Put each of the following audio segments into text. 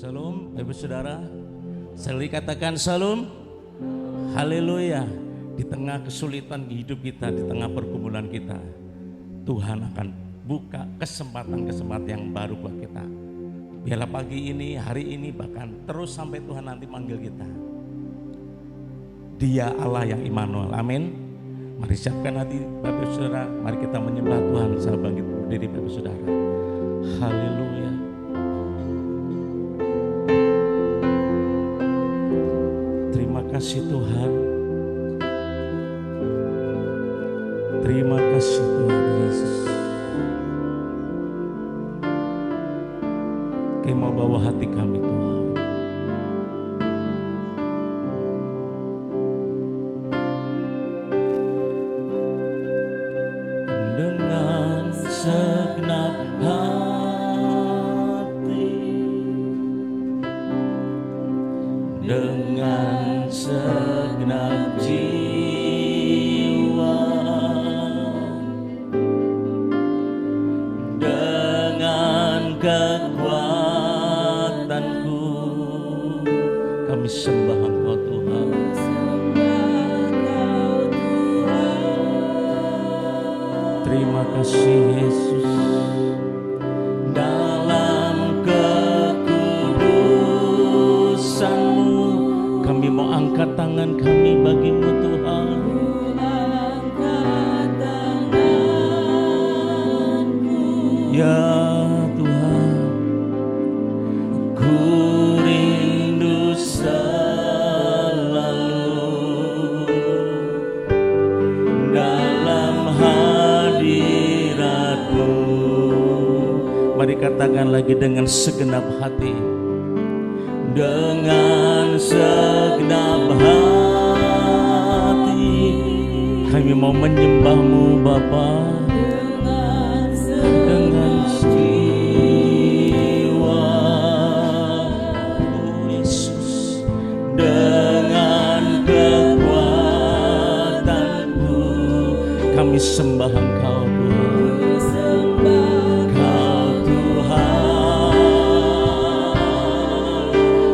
Shalom, Ibu Saudara. Sekali katakan shalom. Haleluya. Di tengah kesulitan di hidup kita, di tengah pergumulan kita, Tuhan akan buka kesempatan-kesempatan yang baru buat kita. Biarlah pagi ini, hari ini, bahkan terus sampai Tuhan nanti manggil kita. Dia Allah yang Immanuel. Amin. Mari siapkan hati Bapak Saudara. Mari kita menyembah Tuhan. Saya bangkit berdiri Bapak Saudara. Haleluya. Terima kasih Tuhan. Terima kasih Tuhan Yesus. Kami mau bawa hati kami Tuhan. Dengan segenap hati, dengan segenap jiwa, dengan kekuatanku, kami sembah Engkau Tuhan. Terima kasih Yesus. Dalam kekudusan-Mu kami mau angkat tangan kami bagi-Mu Tuhan. Ya Tuhan, ku rindu selalu dalam hadirat-Mu. Mari katakan lagi dengan segenap hati. Dengan segenap hati kami mau menyembah-Mu Bapa. Dengan jiwa, oh Yesus, dengan kekuatanku kami sembah Engkau Tuhan. Engkau Tuhan,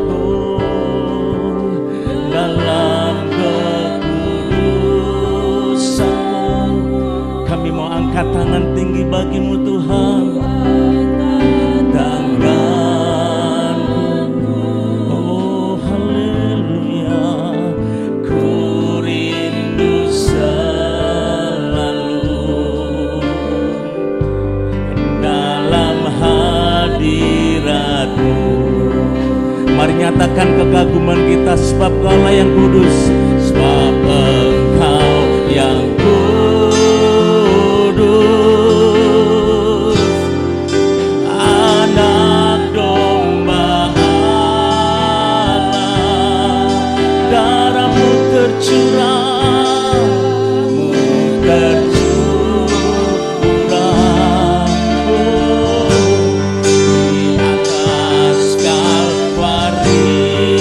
oh, dalam kekudusan-Mu kami mau angkat tangan tinggi bagi-Mu Tuhan. Tanganku, oh haleluya, ku rindu selalu dalam hadirat-Mu. Mari nyatakan kekaguman kita, sebab Kaulah yang kudus, sebab Engkau yang kudus, Anak domba Allah, darah-Mu tercurah, oh, di atas Kalvari,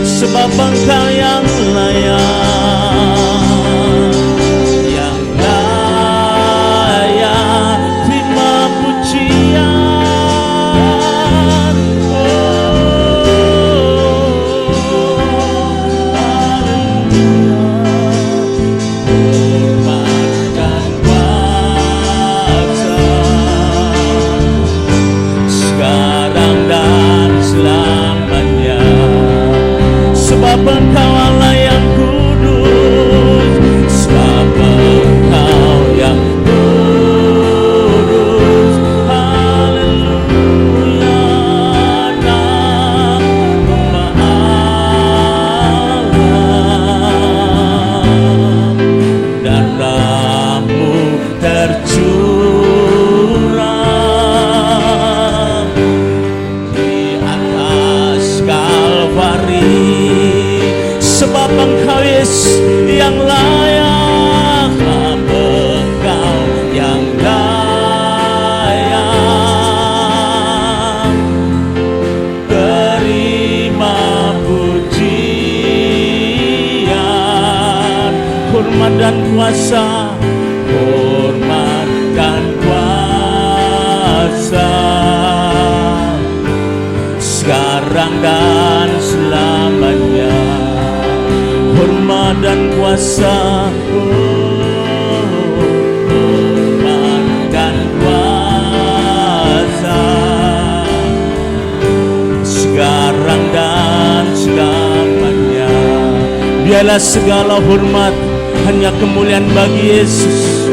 sebab Engkau yang layak, yang layak terima pujian. Hormat dan kuasa sekarang dan selamanya, sebab Engkau Allah yang kudus, sebab Engkau yang kudus. Haleluya, Anak domba Allah, darah-Mu tercurah di atas Kalvari, sebab Engkau Yesus yang layak, Engkau yang layak terima pujian, hormat dan kuasa, hormat dan kuasa sekarang dan selamanya. Hormat dan kuasa, hormat dan kuasa, sekarang dan selamanya. Biarlah segala hormat hanya kemuliaan bagi Yesus.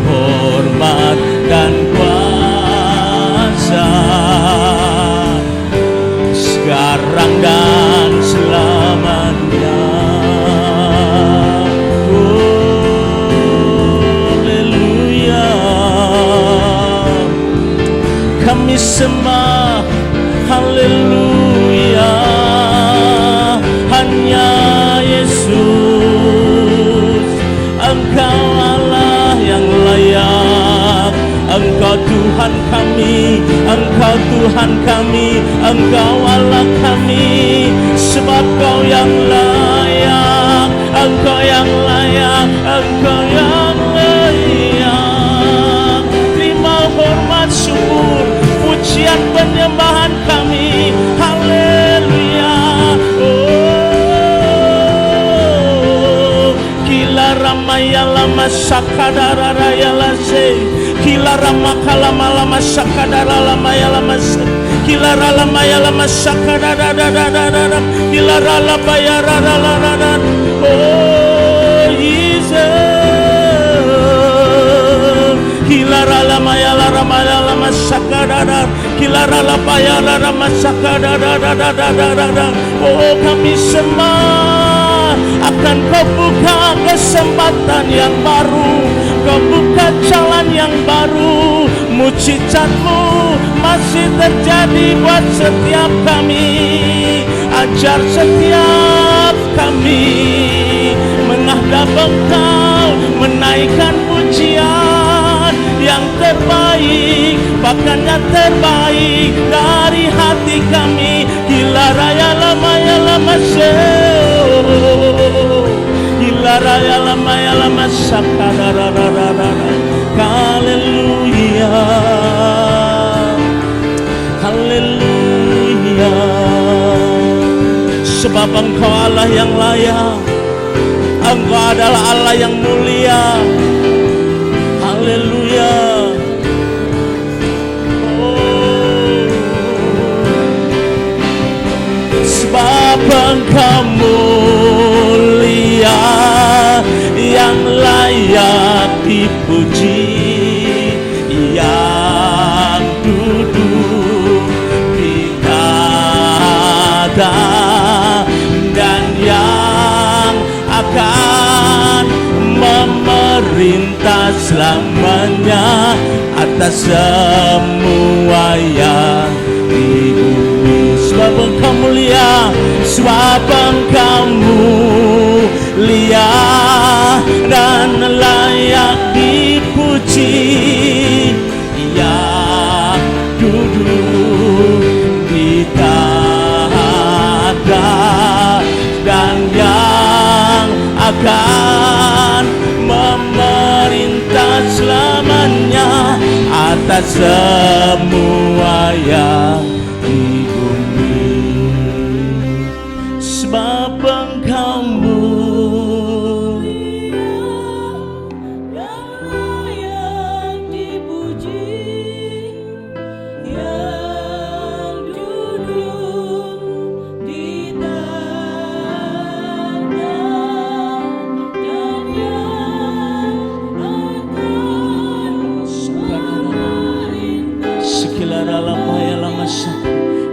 Hormat dan kuasa, sekarang dan selamanya. Haleluya. Kami sembah, haleluya, hanya Yesus. Engkau Allah yang layak, Engkau Tuhan kami, Engkau Tuhan kami, Engkau Allah kami. Sebab Kau yang layak, Engkau yang layak, Engkau yang layak. Terima hormat, syukur, pujian, penyembahan kami. Haleluya. Kila ramaya lama sakadara raya lase, kila ramakala lama sakadara lama ya lama se, kila ralama ya lama sakadara da, kila ralaba ya rara. Oh Jesus, kila ralama ya lama sakadara, kila ralaba ya lama sakadara da. Oh kami sembah, akan Kau buka kesempatan yang baru, Kau buka jalan yang baru. Mujizat-Mu masih terjadi buat setiap kami. Ajar setiap kami menghadap Engkau, menaikkan pujian yang terbaik, bahkan yang terbaik dari hati kami. Gila raya lama ya lama gila raya lama ya lama sakadara. Haleluya, haleluya. Sebab Engkau Allah yang layak, Engkau adalah Allah yang mulia. Haleluya. Sebab Engkau mulia, yang layak dipuji, yang duduk di tata dan yang akan memerintah selamanya atas semua yang di bumi. Sebab Engkau mulia, sebab Engkau mulia dan layak dipuji, yang duduk di tahta dan yang akan memerintah selamanya atas semua yang di bumi. Sebab Engkau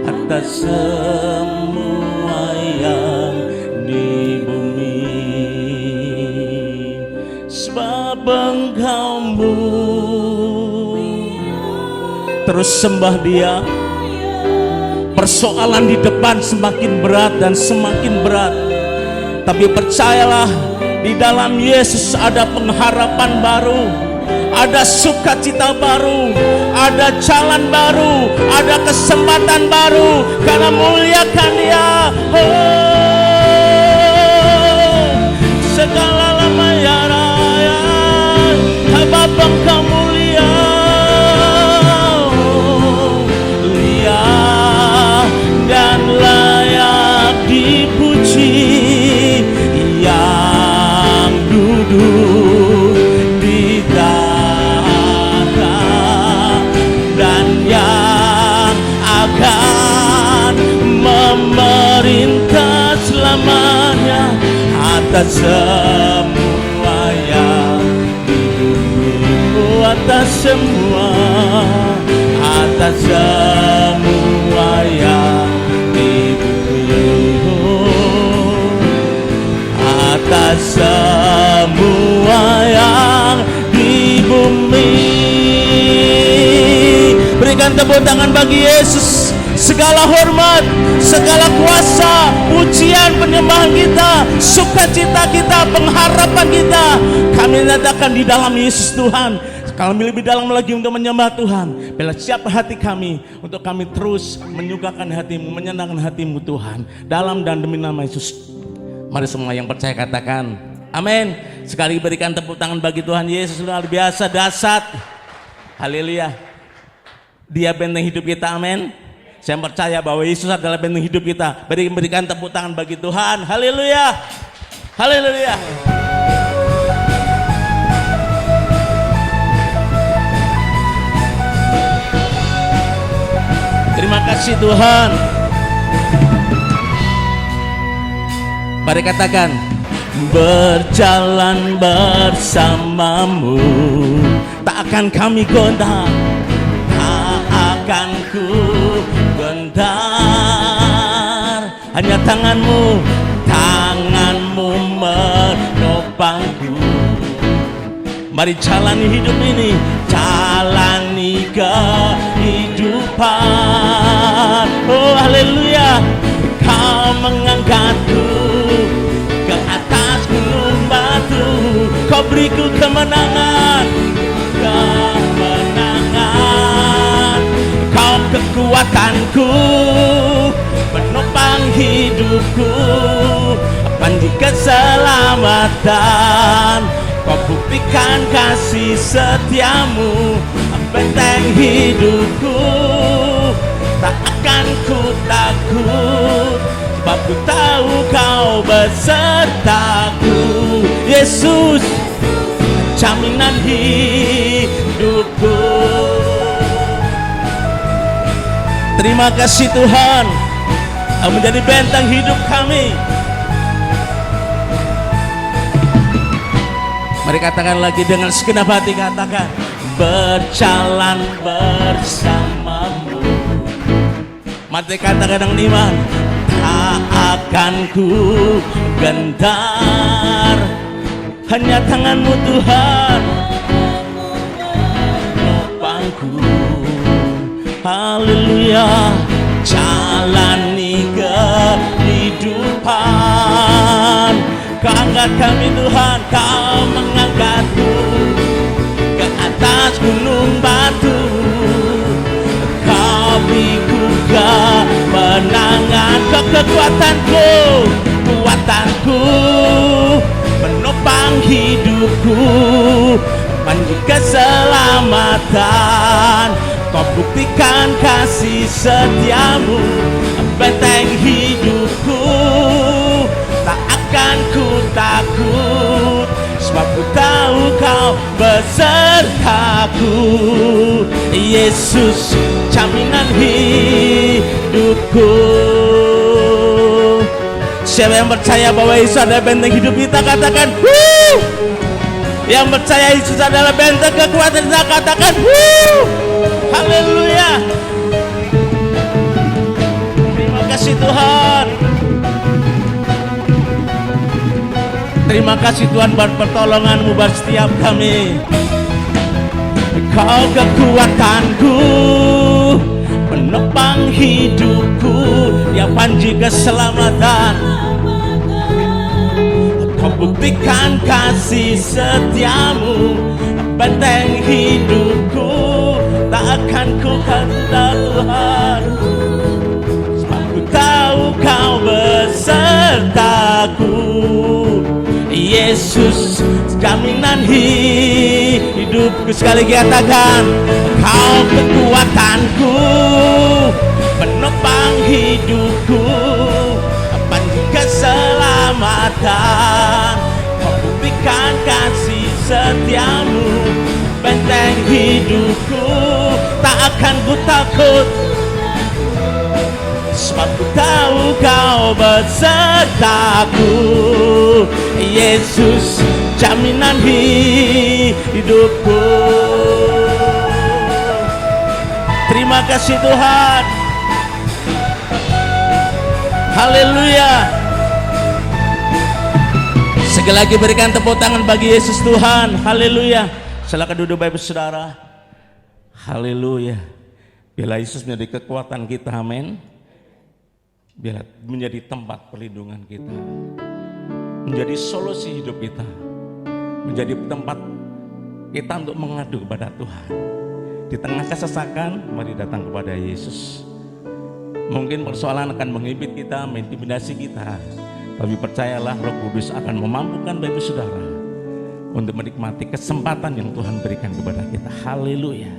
atas semua yang di bumi. Sebab Engkau terus sembah Dia. Persoalan di depan semakin berat dan semakin berat, tapi percayalah, di dalam Yesus ada pengharapan baru, ada sukacita baru, ada jalan baru, ada kesempatan baru, karena muliakan Dia. Segala lama ya raya, sebab Engkau mulia, atas semua yang di bumi, atas semua, atas semua yang di bumi, atas semua yang di bumi. Berikan tepuk tangan bagi Yesus. Segala hormat, segala kuasa, pujian, penyembahan kita, sukacita kita, pengharapan kita, kami nyatakan di dalam Yesus Tuhan. Kami lebih dalam lagi untuk menyembah Tuhan. Bila siapa hati kami untuk kami terus menyukakan hatimu, menyenangkan hatimu Tuhan, dalam dan demi nama Yesus. Mari semua yang percaya katakan amin. Sekali berikan tepuk tangan bagi Tuhan Yesus, luar biasa, dahsyat. Haleluya. Dia benteng hidup kita, amin. Saya percaya bahwa Yesus adalah benteng hidup kita. Berikan tepuk tangan bagi Tuhan. Haleluya. Haleluya. Terima kasih Tuhan. Mari katakan, berjalan bersamamu, tak akan kami gondang, tak akan ku gendar. Hanya tanganmu, tanganmu menopangku. Mari jalani hidup ini, jalani kehidupan. Oh haleluya. Kau mengangkatku ke atas gunung batu, kau beriku kemenangan, kemenangan. Kau kekuatanku, penopang hidupku, panji keselamatan. Kau buktikan kasih setiamu, benteng hidupku. Tak akan ku takut, sebab ku tahu kau besertaku. Yesus, jaminan hidupku. Terima kasih Tuhan, Kau menjadi benteng hidup kami. Mari katakan lagi dengan segenap hati, katakan, berjalan bersamamu. Mari katakan dengan iman, tak akan ku gentar, hanya tanganmu Tuhan nopangku. Haleluya, jalani kehidupan. Kau angkat kami Tuhan, Kau mengangkatku ke atas gunung batu. Kau beriku kemenangan, Kau kekuatanku, kuatanku, menopang hidupku, panji keselamatan. Kau buktikan kasih setiamu, benteng hidupku. Tak akan ku takut, sebab ku tahu Kau besertaku. Yesus, jaminan hidupku. Siapa yang percaya bahwa Yesus adalah benteng hidup kita, katakan wuh. Yang percaya Yesus adalah benteng kekuatan kita, katakan wuh. Haleluya. Terima kasih Tuhan. Terima kasih Tuhan buat pertolongan-Mu buat setiap kami. Kau kekuatanku, penopang hidupku, Dia panji keselamatan. Kau buktikan kasih setiamu, benteng hidupku. Tak akan ku kata Tuhan, sebab ku tahu Kau besertaku. Yesus, jaminan hidupku. Sekali lagi katakan, Kau kekuatanku, penopang hidupku, panji keselamatan. Kau buktikan kasih setiamu, benteng hidupku. Tak akan ku takut, sebab ku tahu Kau besertaku. Yesus jaminan hidupku. Terima kasih Tuhan. Haleluya. Sekali lagi berikan tepuk tangan bagi Yesus Tuhan. Haleluya. Silakan duduk Bapak Saudara. Haleluya. Biarlah Yesus menjadi kekuatan kita, amin. Biarlah menjadi tempat perlindungan kita, menjadi solusi hidup kita, menjadi tempat kita untuk mengadu kepada Tuhan. Di tengah kesesakan, mari datang kepada Yesus. Mungkin persoalan akan menghibit kita, mengintimidasi kita, tapi percayalah Roh Kudus akan memampukan Bapak Saudara untuk menikmati kesempatan yang Tuhan berikan kepada kita. Haleluya.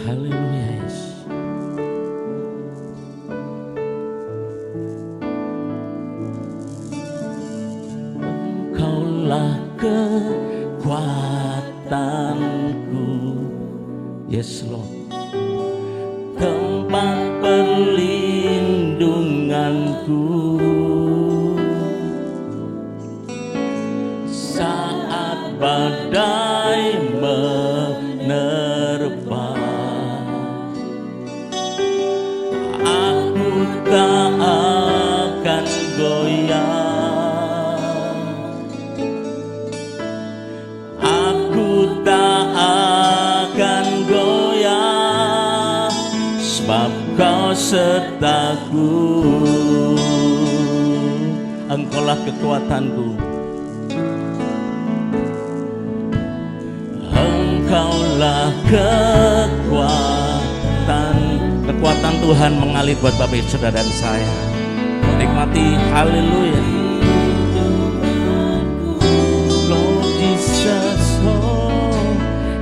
Haleluya Yesus. Engkaulah kekuatanku, yes Lord, tempat perlindunganku saat badai menerpa. Aku tak akan goyah, aku tak akan goyah, sebab Kau sertaku. Engkaulah kekuatanku, Engkaulah kekuatan Tuhan mengalir buat Bapak Saudara dan saya. Nikmati, haleluya. Lord Jesus, oh,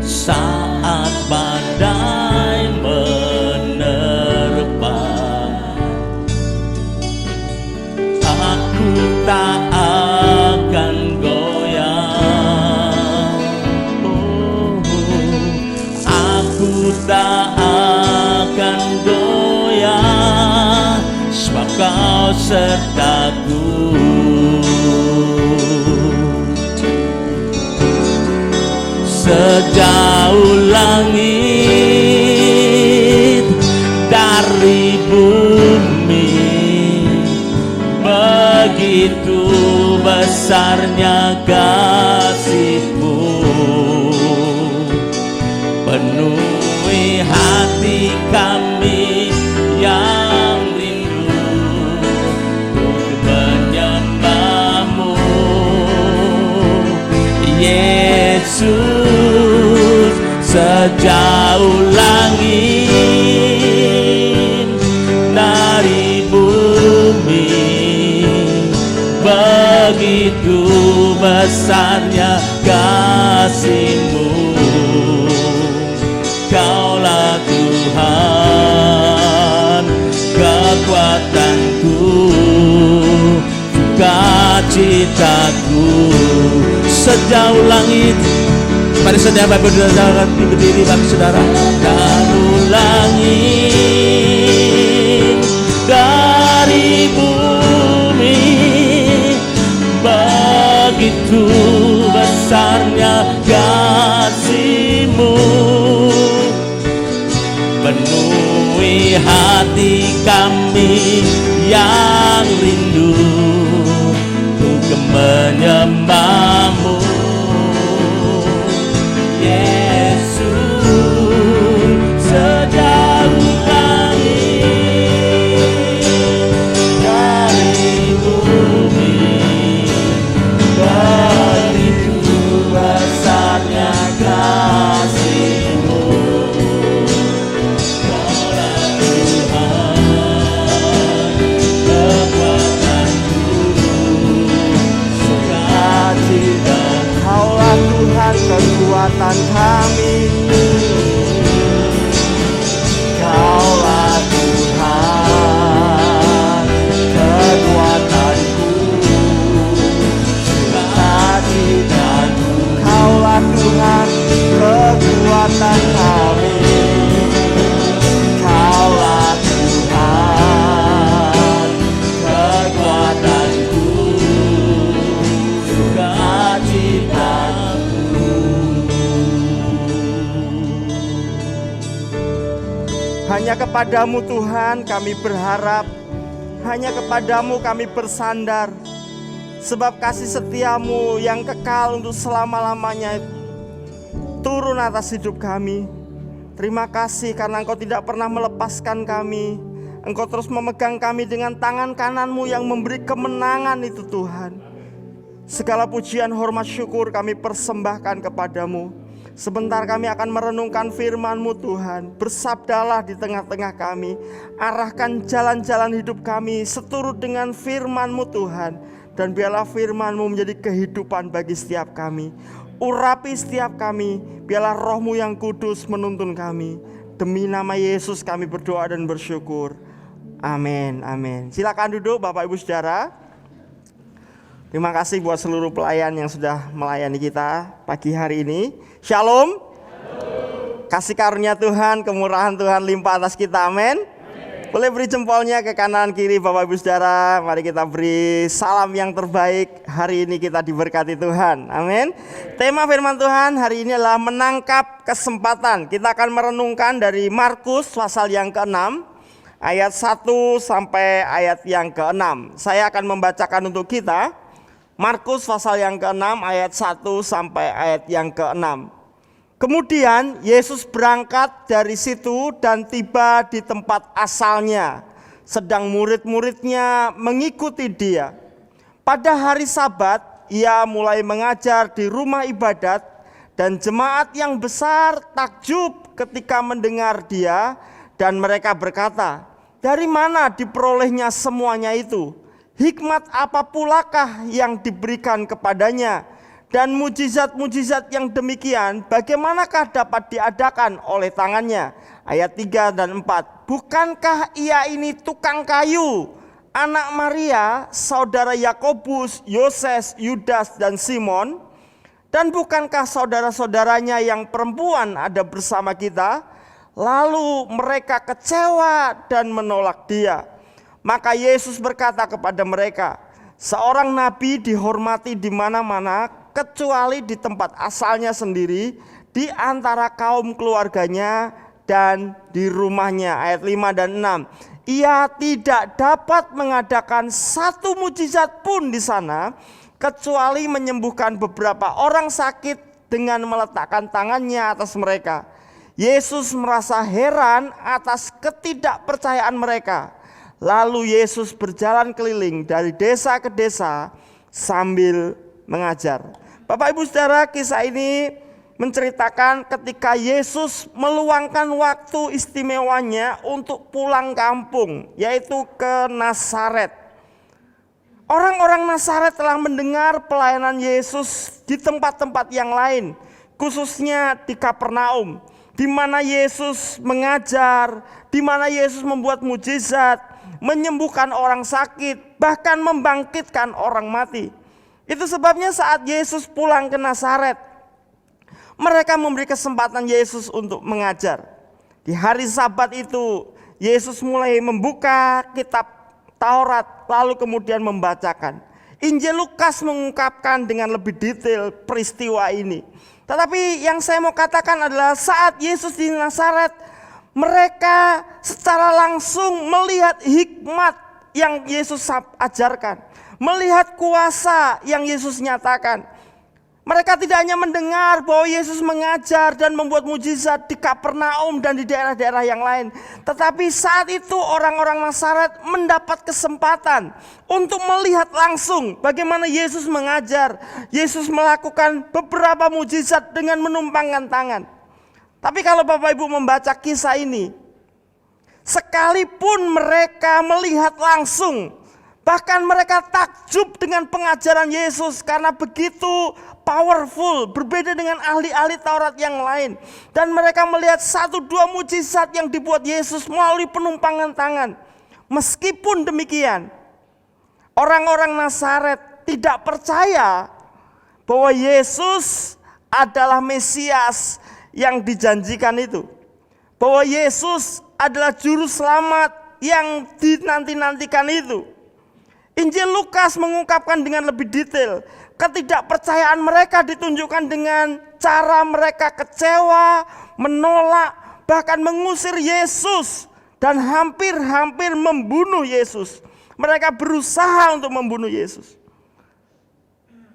saat badai menerpa, aku tak akan goyah. Oh, aku tak akan goyah, sebab Kau sertaku. Sejauh langit dari bumi, begitu besarnya kasih-Mu, penuhi hati kami yang rindu untuk menyembah-Mu. Yesus, sejauh langit dari bumi, begitu besarnya kasih-Mu. Kaulah Tuhan, kekuatanku, sukacitaku. Sejauh langit, mari setiap Bapak Saudara berdiri, Bapak Saudara. Sejauh langit dari bumi, begitu besarnya kasih-Mu, penuhi hati kami yang rindu untuk menyembah-Mu. Yesus, sejauh langit dari bumi, begitu besarnya kasih-Mu. Kaulah Tuhan, kekuatanku, sukacitaku. kepadamu Tuhan kami berharap, hanya kepadamu kami bersandar. Sebab kasih setiamu yang kekal untuk selama-lamanya turun atas hidup kami. Terima kasih karena Engkau tidak pernah melepaskan kami. Engkau terus memegang kami dengan tangan kananmu yang memberi kemenangan itu Tuhan. Segala pujian, hormat, syukur kami persembahkan kepadamu. Sebentar kami akan merenungkan firman-Mu Tuhan. Bersabdalah di tengah-tengah kami. Arahkan jalan-jalan hidup kami seturut dengan firman-Mu Tuhan. Dan biarlah firman-Mu menjadi kehidupan bagi setiap kami. Urapi setiap kami. Biarlah Roh-Mu yang kudus menuntun kami. Demi nama Yesus kami berdoa dan bersyukur. Amin, amin. Silakan duduk Bapak Ibu Saudara. Terima kasih buat seluruh pelayan yang sudah melayani kita pagi hari ini. Shalom. Kasih karunia Tuhan, kemurahan Tuhan limpah atas kita, amin. Boleh beri jempolnya ke kanan kiri Bapak Ibu Saudara. Mari kita beri salam yang terbaik. Hari ini kita diberkati Tuhan, amin. Tema firman Tuhan hari ini adalah menangkap kesempatan. Kita akan merenungkan dari Markus pasal yang ke-6 ayat 1 sampai ayat yang ke-6. Saya akan membacakan untuk kita Markus pasal yang ke-6 ayat 1 sampai ayat yang ke-6. Kemudian Yesus berangkat dari situ dan tiba di tempat asalnya, sedang murid-muridnya mengikuti dia. Pada hari Sabat ia mulai mengajar di rumah ibadat, dan jemaat yang besar takjub ketika mendengar dia, dan mereka berkata, dari mana diperolehnya semuanya itu? Hikmat apa pulakah yang diberikan kepadanya? Dan mujizat-mujizat yang demikian bagaimanakah dapat diadakan oleh tangannya? Ayat 3 dan 4. Bukankah ia ini tukang kayu, anak Maria, saudara Yakobus, Yoses, Yudas dan Simon? Dan bukankah saudara-saudaranya yang perempuan ada bersama kita? Lalu mereka kecewa dan menolak dia. Maka Yesus berkata kepada mereka, seorang nabi dihormati di mana-mana kecuali di tempat asalnya sendiri, di antara kaum keluarganya dan di rumahnya. Ayat 5 dan 6. Ia tidak dapat mengadakan satu mujizat pun di sana, kecuali menyembuhkan beberapa orang sakit dengan meletakkan tangannya atas mereka. Yesus merasa heran atas ketidakpercayaan mereka. Lalu Yesus berjalan keliling dari desa ke desa sambil mengajar. Bapak Ibu Saudara, kisah ini menceritakan ketika Yesus meluangkan waktu istimewanya untuk pulang kampung, yaitu ke Nazaret. Orang-orang Nazaret telah mendengar pelayanan Yesus di tempat-tempat yang lain, khususnya di Kapernaum, di mana Yesus mengajar, di mana Yesus membuat mujizat, menyembuhkan orang sakit, bahkan membangkitkan orang mati. Itu sebabnya saat Yesus pulang ke Nazaret, mereka memberi kesempatan Yesus untuk mengajar. Di hari Sabat itu, Yesus mulai membuka kitab Taurat, lalu kemudian membacakan. Injil Lukas mengungkapkan dengan lebih detail peristiwa ini. Tetapi yang saya mau katakan adalah saat Yesus di Nazaret, mereka secara langsung melihat hikmat yang Yesus ajarkan. Melihat kuasa yang Yesus nyatakan. Mereka tidak hanya mendengar bahwa Yesus mengajar dan membuat mujizat di Kapernaum dan di daerah-daerah yang lain. Tetapi saat itu orang-orang Nazaret mendapat kesempatan untuk melihat langsung bagaimana Yesus mengajar. Yesus melakukan beberapa mujizat dengan menumpangkan tangan. Tapi kalau Bapak Ibu membaca kisah ini, sekalipun mereka melihat langsung, bahkan mereka takjub dengan pengajaran Yesus karena begitu powerful, berbeda dengan ahli-ahli Taurat yang lain. Dan mereka melihat 1-2 mujizat yang dibuat Yesus melalui penumpangan tangan. Meskipun demikian, orang-orang Nazaret tidak percaya bahwa Yesus adalah Mesias yang dijanjikan itu. Bahwa Yesus adalah juru selamat yang dinanti-nantikan itu. Injil Lukas mengungkapkan dengan lebih detail. Ketidakpercayaan mereka ditunjukkan dengan cara mereka kecewa, menolak, bahkan mengusir Yesus dan hampir-hampir membunuh Yesus. Mereka berusaha untuk membunuh Yesus.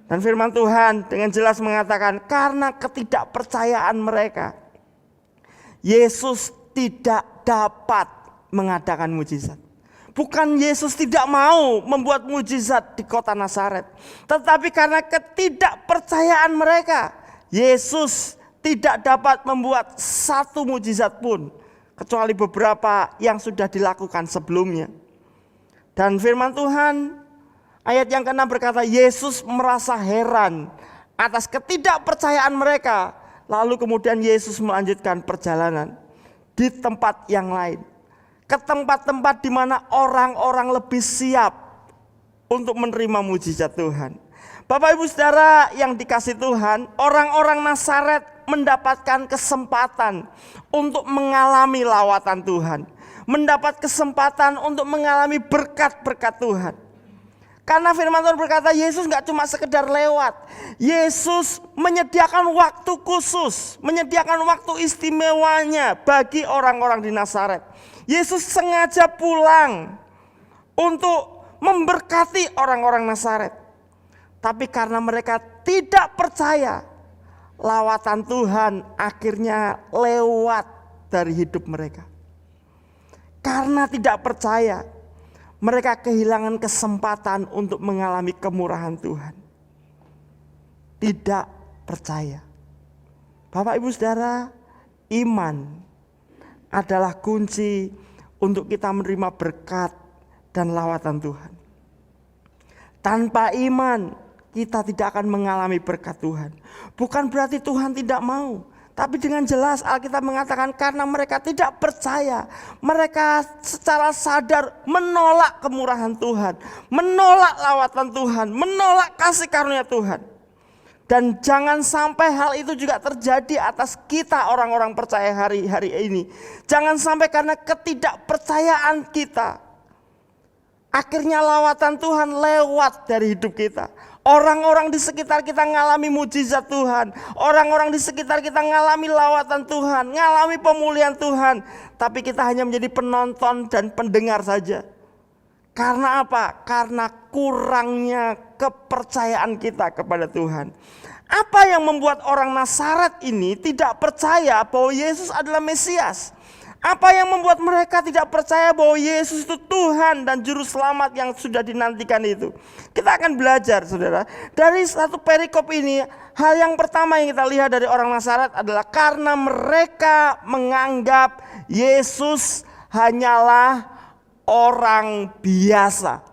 Dan firman Tuhan dengan jelas mengatakan karena ketidakpercayaan mereka, Yesus tidak dapat mengadakan mujizat. Bukan Yesus tidak mau membuat mujizat di kota Nazaret, tetapi karena ketidakpercayaan mereka, Yesus tidak dapat membuat satu mujizat pun, kecuali beberapa yang sudah dilakukan sebelumnya. Dan firman Tuhan ayat yang ke-6 berkata, Yesus merasa heran atas ketidakpercayaan mereka. Lalu kemudian Yesus melanjutkan perjalanan di tempat yang lain, ke tempat-tempat di mana orang-orang lebih siap untuk menerima mujizat Tuhan. Bapak Ibu Saudara yang dikasih Tuhan, orang-orang Nazaret mendapatkan kesempatan untuk mengalami lawatan Tuhan, mendapat kesempatan untuk mengalami berkat-berkat Tuhan. Karena firman Tuhan berkata Yesus gak cuma sekedar lewat. Yesus menyediakan waktu khusus, menyediakan waktu istimewanya bagi orang-orang di Nazaret. Yesus sengaja pulang untuk memberkati orang-orang Nazaret. Tapi karena mereka tidak percaya, lawatan Tuhan akhirnya lewat dari hidup mereka. Karena tidak percaya, mereka kehilangan kesempatan untuk mengalami kemurahan Tuhan. Tidak percaya. Bapak Ibu Saudara, iman adalah kunci untuk kita menerima berkat dan lawatan Tuhan. Tanpa iman, kita tidak akan mengalami berkat Tuhan. Bukan berarti Tuhan tidak mau, tapi dengan jelas Alkitab mengatakan karena mereka tidak percaya, mereka secara sadar menolak kemurahan Tuhan, menolak lawatan Tuhan, menolak kasih karunia Tuhan. Dan jangan sampai hal itu juga terjadi atas kita orang-orang percaya hari-hari ini. Jangan sampai karena ketidakpercayaan kita, akhirnya lawatan Tuhan lewat dari hidup kita. Orang-orang di sekitar kita ngalami mujizat Tuhan. Orang-orang di sekitar kita ngalami lawatan Tuhan, ngalami pemulihan Tuhan. Tapi kita hanya menjadi penonton dan pendengar saja. Karena apa? Karena kurangnya kepercayaan kita kepada Tuhan. Apa yang membuat orang Nazaret ini tidak percaya bahwa Yesus adalah Mesias? Apa yang membuat mereka tidak percaya bahwa Yesus itu Tuhan dan Juru Selamat yang sudah dinantikan itu? Kita akan belajar, saudara. Dari satu perikop ini, hal yang pertama yang kita lihat dari orang Nazaret adalah karena mereka menganggap Yesus hanyalah orang biasa.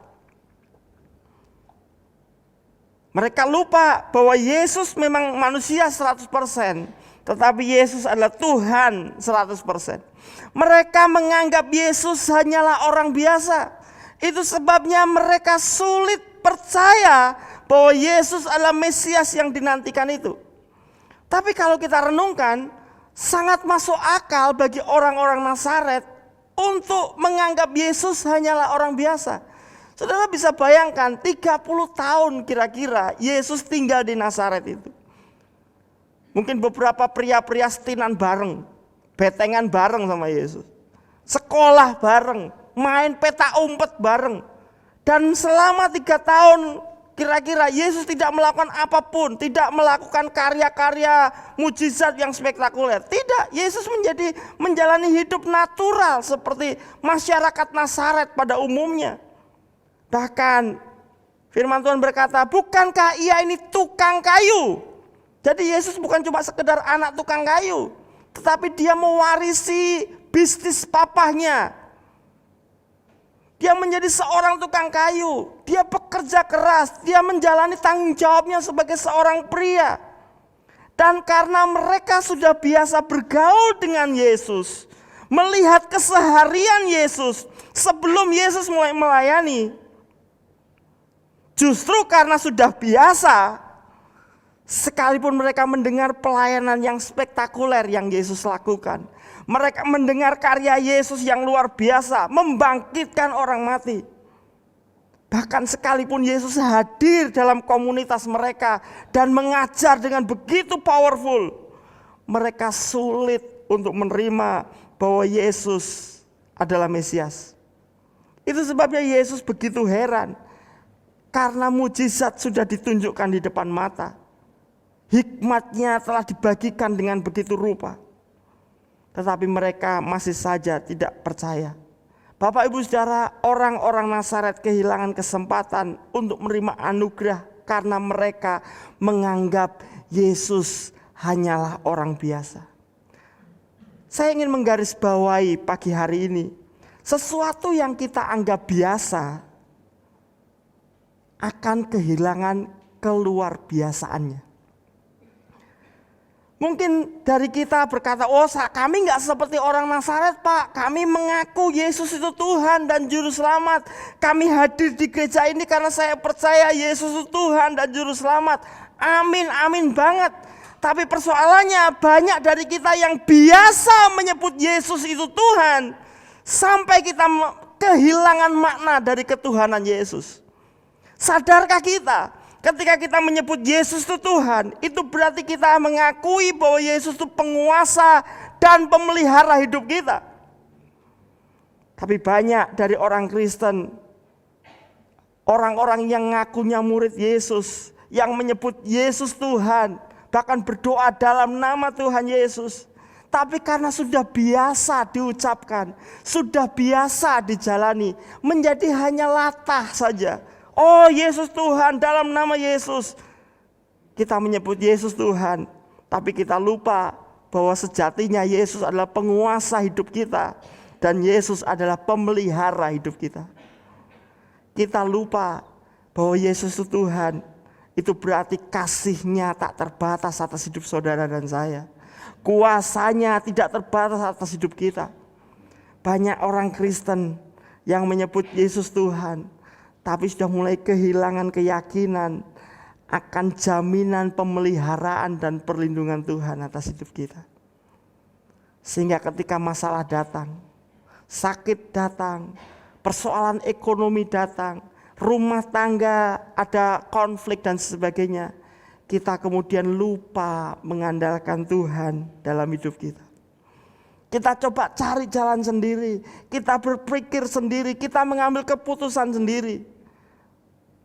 Mereka lupa bahwa Yesus memang manusia 100%, tetapi Yesus adalah Tuhan 100%. Mereka menganggap Yesus hanyalah orang biasa. Itu sebabnya mereka sulit percaya bahwa Yesus adalah Mesias yang dinantikan itu. Tapi kalau kita renungkan, sangat masuk akal bagi orang-orang Nazaret untuk menganggap Yesus hanyalah orang biasa. Saudara bisa bayangkan 30 tahun kira-kira Yesus tinggal di Nazaret itu. Mungkin beberapa pria-pria setinan bareng, betengan bareng sama Yesus. Sekolah bareng, main peta umpet bareng. Dan selama 3 tahun kira-kira Yesus tidak melakukan apapun, tidak melakukan karya-karya mujizat yang spektakuler. Tidak, Yesus menjalani hidup natural seperti masyarakat Nazaret pada umumnya. Bahkan firman Tuhan berkata, bukankah ia ini tukang kayu? Jadi Yesus bukan cuma sekedar anak tukang kayu, tetapi dia mewarisi bisnis papahnya. Dia menjadi seorang tukang kayu, dia bekerja keras, dia menjalani tanggung jawabnya sebagai seorang pria. Dan karena mereka sudah biasa bergaul dengan Yesus, melihat keseharian Yesus sebelum Yesus mulai melayani, justru karena sudah biasa, sekalipun mereka mendengar pelayanan yang spektakuler yang Yesus lakukan, mereka mendengar karya Yesus yang luar biasa, membangkitkan orang mati. Bahkan sekalipun Yesus hadir dalam komunitas mereka dan mengajar dengan begitu powerful, mereka sulit untuk menerima bahwa Yesus adalah Mesias. Itu sebabnya Yesus begitu heran, karena mujizat sudah ditunjukkan di depan mata. Hikmatnya telah dibagikan dengan begitu rupa. Tetapi mereka masih saja tidak percaya. Bapak Ibu Saudara, orang-orang Nazaret kehilangan kesempatan untuk menerima anugerah karena mereka menganggap Yesus hanyalah orang biasa. Saya ingin menggarisbawahi pagi hari ini, sesuatu yang kita anggap biasa akan kehilangan keluar biasaannya. Mungkin dari kita berkata, oh kami gak seperti orang Nazaret Pak. Kami mengaku Yesus itu Tuhan dan Juru Selamat. Kami hadir di gereja ini karena saya percaya Yesus itu Tuhan dan Juru Selamat. Amin, amin banget. Tapi persoalannya banyak dari kita yang biasa menyebut Yesus itu Tuhan, sampai kita kehilangan makna dari ketuhanan Yesus. Sadarkah kita? Ketika kita menyebut Yesus itu Tuhan, itu berarti kita mengakui bahwa Yesus itu penguasa dan pemelihara hidup kita. Tapi banyak dari orang Kristen, orang-orang yang ngakunya murid Yesus, yang menyebut Yesus Tuhan, bahkan berdoa dalam nama Tuhan Yesus. Tapi karena sudah biasa diucapkan, sudah biasa dijalani, menjadi hanya latah saja. Oh Yesus Tuhan, dalam nama Yesus. Kita menyebut Yesus Tuhan, tapi kita lupa bahwa sejatinya Yesus adalah penguasa hidup kita. Dan Yesus adalah pemelihara hidup kita. Kita lupa bahwa Yesus itu Tuhan. Itu berarti kasih-Nya tak terbatas atas hidup saudara dan saya. Kuasanya tidak terbatas atas hidup kita. Banyak orang Kristen yang menyebut Yesus Tuhan, tapi sudah mulai kehilangan keyakinan akan jaminan pemeliharaan dan perlindungan Tuhan atas hidup kita. Sehingga ketika masalah datang, sakit datang, persoalan ekonomi datang, rumah tangga ada konflik dan sebagainya, kita kemudian lupa mengandalkan Tuhan dalam hidup kita. Kita coba cari jalan sendiri, kita berpikir sendiri, kita mengambil keputusan sendiri.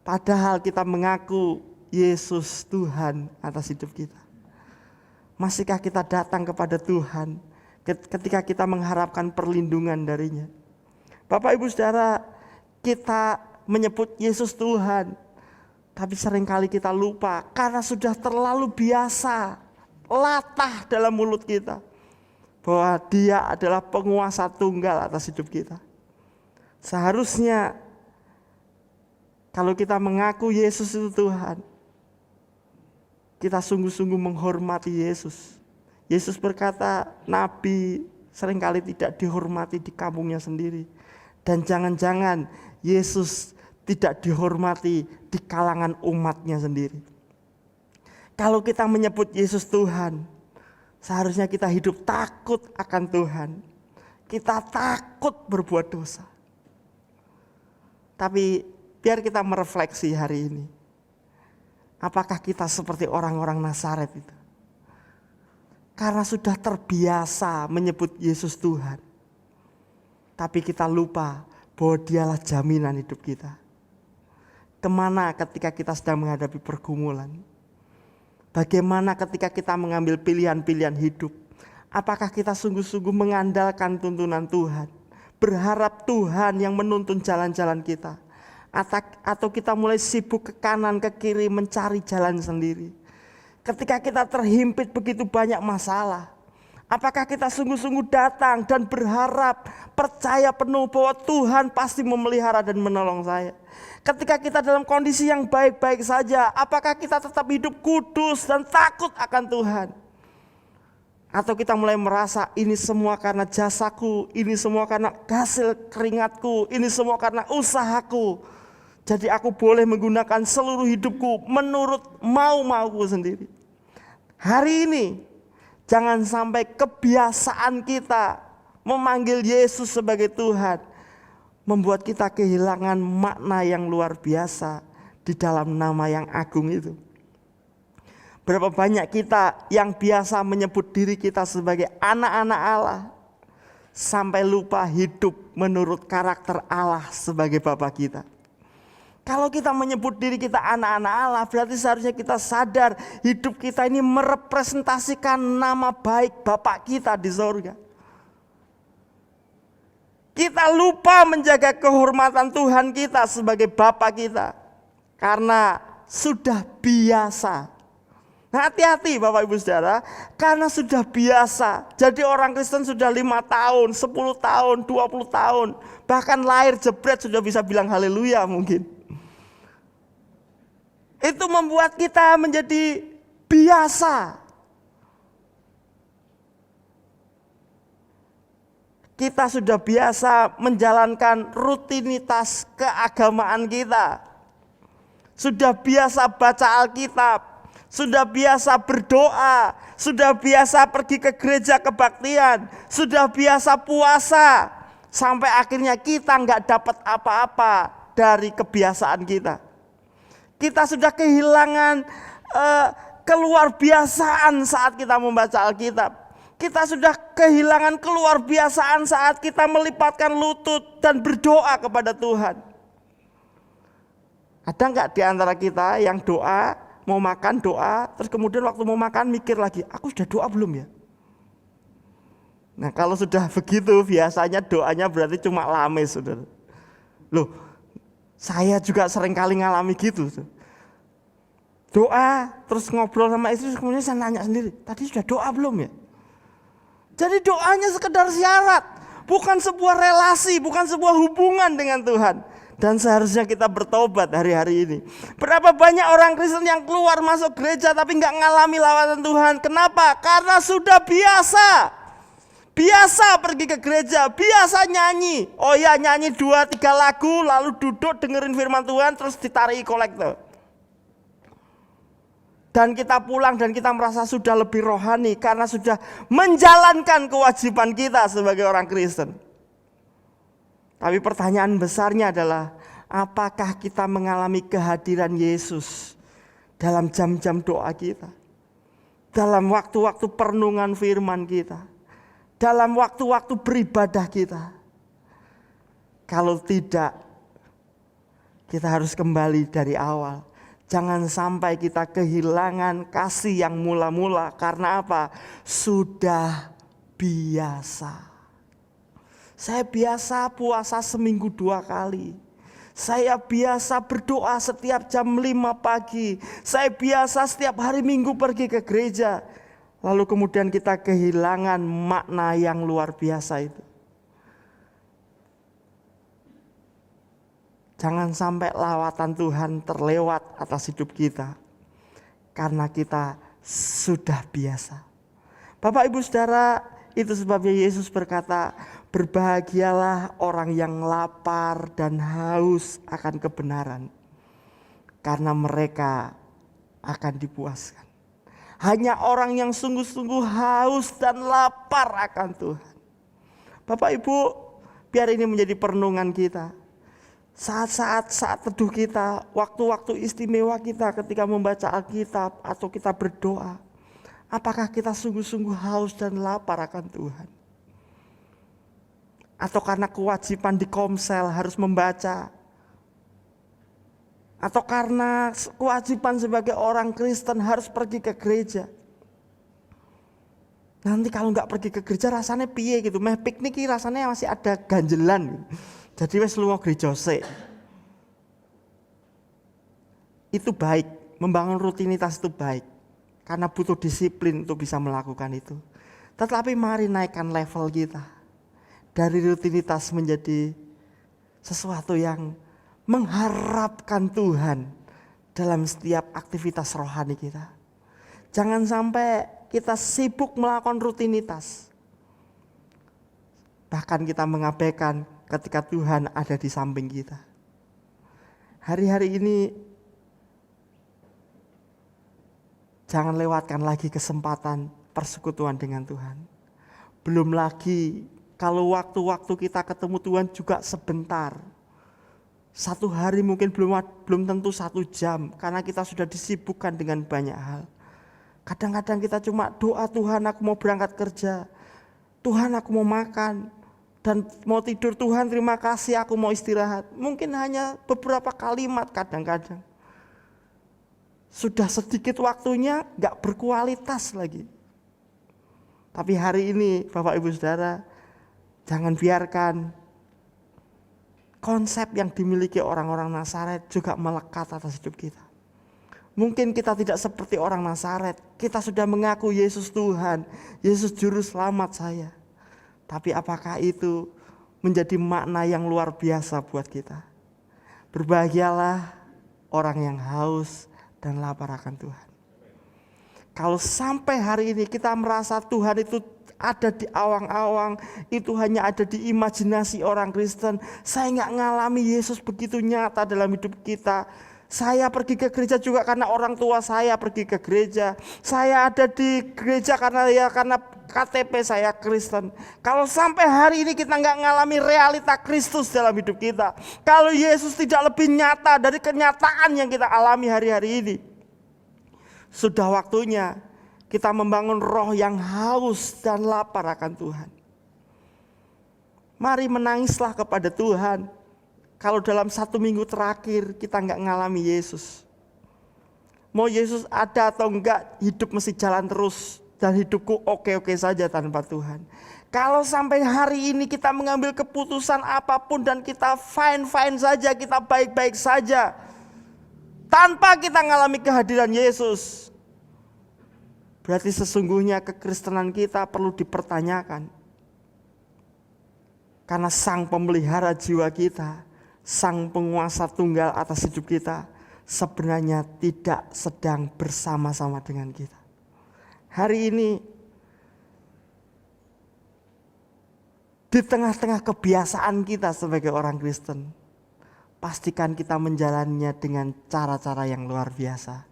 Padahal kita mengaku Yesus Tuhan atas hidup kita. Masihkah kita datang kepada Tuhan ketika kita mengharapkan perlindungan darinya? Bapak Ibu Saudara, kita menyebut Yesus Tuhan, tapi seringkali kita lupa karena sudah terlalu biasa, latah dalam mulut kita, bahwa Dia adalah penguasa tunggal atas hidup kita. Seharusnya kalau kita mengaku Yesus itu Tuhan, kita sungguh-sungguh menghormati Yesus. Yesus berkata, Nabi seringkali tidak dihormati di kampungnya sendiri. Dan jangan-jangan Yesus tidak dihormati di kalangan umatnya sendiri. Kalau kita menyebut Yesus Tuhan, seharusnya kita hidup takut akan Tuhan. Kita takut berbuat dosa. Tapi biar kita merefleksi hari ini. Apakah kita seperti orang-orang Nazaret itu? Karena sudah terbiasa menyebut Yesus Tuhan. Tapi kita lupa bahwa Dialah jaminan hidup kita. Kemana ketika kita sedang menghadapi pergumulan? Bagaimana ketika kita mengambil pilihan-pilihan hidup? Apakah kita sungguh-sungguh mengandalkan tuntunan Tuhan? Berharap Tuhan yang menuntun jalan-jalan kita? Atau kita mulai sibuk ke kanan ke kiri mencari jalan sendiri. Ketika kita terhimpit begitu banyak masalah, apakah kita sungguh-sungguh datang dan berharap, percaya penuh bahwa Tuhan pasti memelihara dan menolong saya? Ketika kita dalam kondisi yang baik-baik saja, apakah kita tetap hidup kudus dan takut akan Tuhan? Atau kita mulai merasa ini semua karena jasaku, ini semua karena hasil keringatku, ini semua karena usahaku. Jadi aku boleh menggunakan seluruh hidupku menurut mau-mauku sendiri. Hari ini jangan sampai kebiasaan kita memanggil Yesus sebagai Tuhan membuat kita kehilangan makna yang luar biasa di dalam nama yang agung itu. Berapa banyak kita yang biasa menyebut diri kita sebagai anak-anak Allah, sampai lupa hidup menurut karakter Allah sebagai Bapa kita. Kalau kita menyebut diri kita anak-anak Allah, berarti seharusnya kita sadar hidup kita ini merepresentasikan nama baik Bapa kita di surga. Kita lupa menjaga kehormatan Tuhan kita sebagai Bapa kita karena sudah biasa. Nah, hati-hati Bapak Ibu Saudara, karena sudah biasa. Jadi orang Kristen sudah 5 tahun, 10 tahun, 20 tahun, bahkan lahir jebret sudah bisa bilang haleluya mungkin. Itu membuat kita menjadi biasa. Kita sudah biasa menjalankan rutinitas keagamaan kita. Sudah biasa baca Alkitab, sudah biasa berdoa, sudah biasa pergi ke gereja kebaktian, sudah biasa puasa. Sampai akhirnya kita nggak dapat apa-apa dari kebiasaan kita. Kita sudah kehilangan keluar biasaan saat kita membaca Alkitab. Kita sudah kehilangan keluar biasaan saat kita melipatkan lutut dan berdoa kepada Tuhan. Ada nggak di antara kita yang doa, mau makan doa, terus kemudian waktu mau makan mikir lagi, aku sudah doa belum ya? Nah, kalau sudah begitu biasanya doanya berarti cuma lames, saudara. Loh, saya juga sering kali ngalami gitu. Doa, terus ngobrol sama istri, kemudian saya nanya sendiri, tadi sudah doa belum ya? Jadi doanya sekedar syarat, bukan sebuah relasi, bukan sebuah hubungan dengan Tuhan. Dan seharusnya kita bertobat hari-hari ini. Berapa banyak orang Kristen yang keluar masuk gereja tapi nggak ngalami lawatan Tuhan. Kenapa? Karena sudah biasa. Biasa pergi ke gereja, biasa nyanyi. Oh ya, nyanyi 2-3 lagu, lalu duduk dengerin firman Tuhan, terus ditarik kolektor. Dan kita pulang dan kita merasa sudah lebih rohani karena sudah menjalankan kewajiban kita sebagai orang Kristen. Tapi pertanyaan besarnya adalah, apakah kita mengalami kehadiran Yesus dalam jam-jam doa kita? Dalam waktu-waktu perenungan firman kita? Dalam waktu-waktu beribadah kita? Kalau tidak, kita harus kembali dari awal. Jangan sampai kita kehilangan kasih yang mula-mula. Karena apa? Sudah biasa. Saya biasa puasa seminggu 2 kali. Saya biasa berdoa setiap jam 5 pagi. Saya biasa setiap hari Minggu pergi ke gereja. Lalu kemudian kita kehilangan makna yang luar biasa itu. Jangan sampai lawatan Tuhan terlewat atas hidup kita. Karena kita sudah biasa. Bapak Ibu Saudara, itu sebabnya Yesus berkata, berbahagialah orang yang lapar dan haus akan kebenaran. Karena mereka akan dipuaskan. Hanya orang yang sungguh-sungguh haus dan lapar akan Tuhan. Bapak Ibu, biar ini menjadi perenungan kita. Saat teduh kita, waktu-waktu istimewa kita ketika membaca Alkitab atau kita berdoa. Apakah kita sungguh-sungguh haus dan lapar akan Tuhan? Atau karena kewajiban di komsel harus membaca? Atau karena kewajiban sebagai orang Kristen harus pergi ke gereja? Nanti kalau nggak pergi ke gereja rasanya piye gitu. Meh piknik rasanya masih ada ganjelan gitu. Jadi wes lunga gereja sik. Itu baik, membangun rutinitas itu baik. Karena butuh disiplin untuk bisa melakukan itu. Tetapi mari naikkan level kita. Dari rutinitas menjadi sesuatu yang mengharapkan Tuhan dalam setiap aktivitas rohani kita. Jangan sampai kita sibuk melakukan rutinitas. Bahkan kita mengabaikan ketika Tuhan ada di samping kita. Hari-hari ini jangan lewatkan lagi kesempatan persekutuan dengan Tuhan. Belum lagi kalau waktu-waktu kita ketemu Tuhan juga sebentar. 1 hari mungkin belum tentu 1 jam. Karena kita sudah disibukkan dengan banyak hal. Kadang-kadang kita cuma doa, Tuhan aku mau berangkat kerja. Tuhan aku mau makan. dan mau tidur, Tuhan terima kasih aku mau istirahat. Mungkin hanya beberapa kalimat kadang-kadang. Sudah sedikit waktunya gak berkualitas lagi. Tapi hari ini Bapak Ibu Saudara, jangan biarkan konsep yang dimiliki orang-orang Nazaret juga melekat atas hidup kita. Mungkin kita tidak seperti orang Nazaret. Kita sudah mengaku Yesus Tuhan, Yesus Juru Selamat saya. Tapi apakah itu menjadi makna yang luar biasa buat kita? Berbahagialah orang yang haus dan lapar akan Tuhan. Kalau sampai hari ini kita merasa Tuhan itu ada di awang-awang, itu hanya ada di imajinasi orang Kristen, saya gak ngalami Yesus begitu nyata dalam hidup kita. Saya pergi ke gereja juga karena orang tua saya pergi ke gereja. Saya ada di gereja karena KTP saya Kristen. Kalau sampai hari ini kita gak ngalami realita Kristus dalam hidup kita, kalau Yesus tidak lebih nyata dari kenyataan yang kita alami hari-hari ini, sudah waktunya kita membangun roh yang haus dan lapar akan Tuhan. Mari menangislah kepada Tuhan. Kalau dalam 1 minggu terakhir kita nggak ngalami Yesus. Mau Yesus ada atau enggak, hidup mesti jalan terus. Dan hidupku oke-oke saja tanpa Tuhan. Kalau sampai hari ini kita mengambil keputusan apapun dan kita fine-fine saja, kita baik-baik saja, tanpa kita ngalami kehadiran Yesus, berarti sesungguhnya kekristenan kita perlu dipertanyakan. Karena Sang Pemelihara jiwa kita, Sang Penguasa Tunggal atas hidup kita, sebenarnya tidak sedang bersama-sama dengan kita. Hari ini, di tengah-tengah kebiasaan kita sebagai orang Kristen, pastikan kita menjalaninya dengan cara-cara yang luar biasa.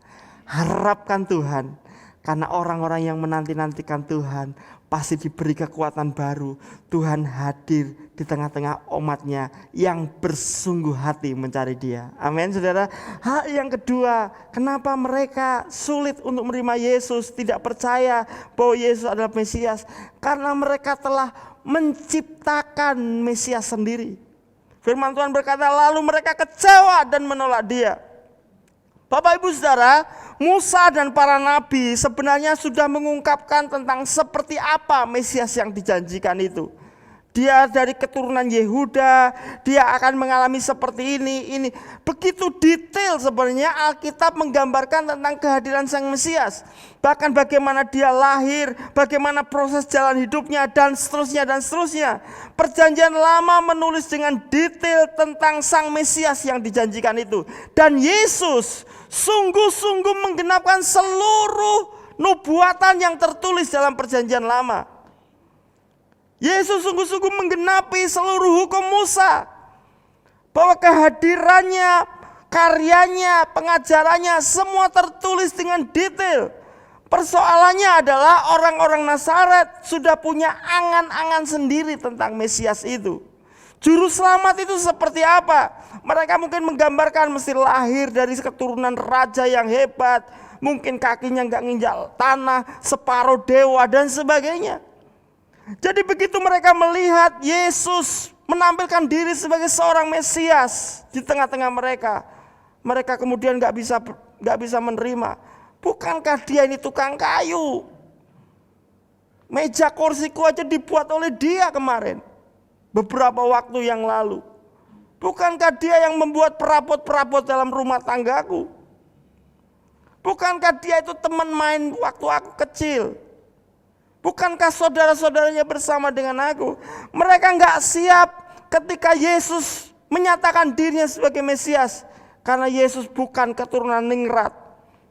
Harapkan Tuhan, karena orang-orang yang menanti-nantikan Tuhan pasti diberi kekuatan baru. Tuhan hadir di tengah-tengah umatnya yang bersungguh hati mencari Dia. Amin, saudara. Hal yang kedua, kenapa mereka sulit untuk menerima Yesus, tidak percaya bahwa Yesus adalah Mesias? Karena mereka telah menciptakan Mesias sendiri. Firman Tuhan berkata, lalu mereka kecewa dan menolak Dia. Bapak Ibu Saudara, Musa dan para nabi sebenarnya sudah mengungkapkan tentang seperti apa Mesias yang dijanjikan itu. Dia dari keturunan Yehuda, dia akan mengalami seperti ini. Begitu detail sebenarnya Alkitab menggambarkan tentang kehadiran Sang Mesias. Bahkan bagaimana dia lahir, bagaimana proses jalan hidupnya, dan seterusnya dan seterusnya. Perjanjian Lama menulis dengan detail tentang Sang Mesias yang dijanjikan itu. Dan Yesus sungguh-sungguh menggenapkan seluruh nubuatan yang tertulis dalam Perjanjian Lama. Yesus sungguh-sungguh menggenapi seluruh hukum Musa, bahwa kehadirannya, karyanya, pengajarannya semua tertulis dengan detail. Persoalannya adalah orang-orang Nazaret sudah punya angan-angan sendiri tentang Mesias itu. Juru selamat itu seperti apa? Mereka mungkin menggambarkan mesti lahir dari keturunan raja yang hebat, mungkin kakinya nggak nginjak tanah, separuh dewa dan sebagainya. Jadi begitu mereka melihat Yesus menampilkan diri sebagai seorang Mesias di tengah-tengah mereka, mereka kemudian nggak bisa menerima. Bukankah dia ini tukang kayu? Meja kursiku aja dibuat oleh dia kemarin, beberapa waktu yang lalu. Bukankah dia yang membuat perabot-perabot dalam rumah tanggaku? Bukankah dia itu teman main waktu aku kecil? Bukankah saudara-saudaranya bersama dengan aku? Mereka nggak siap ketika Yesus menyatakan dirinya sebagai Mesias. Karena Yesus bukan keturunan ningrat.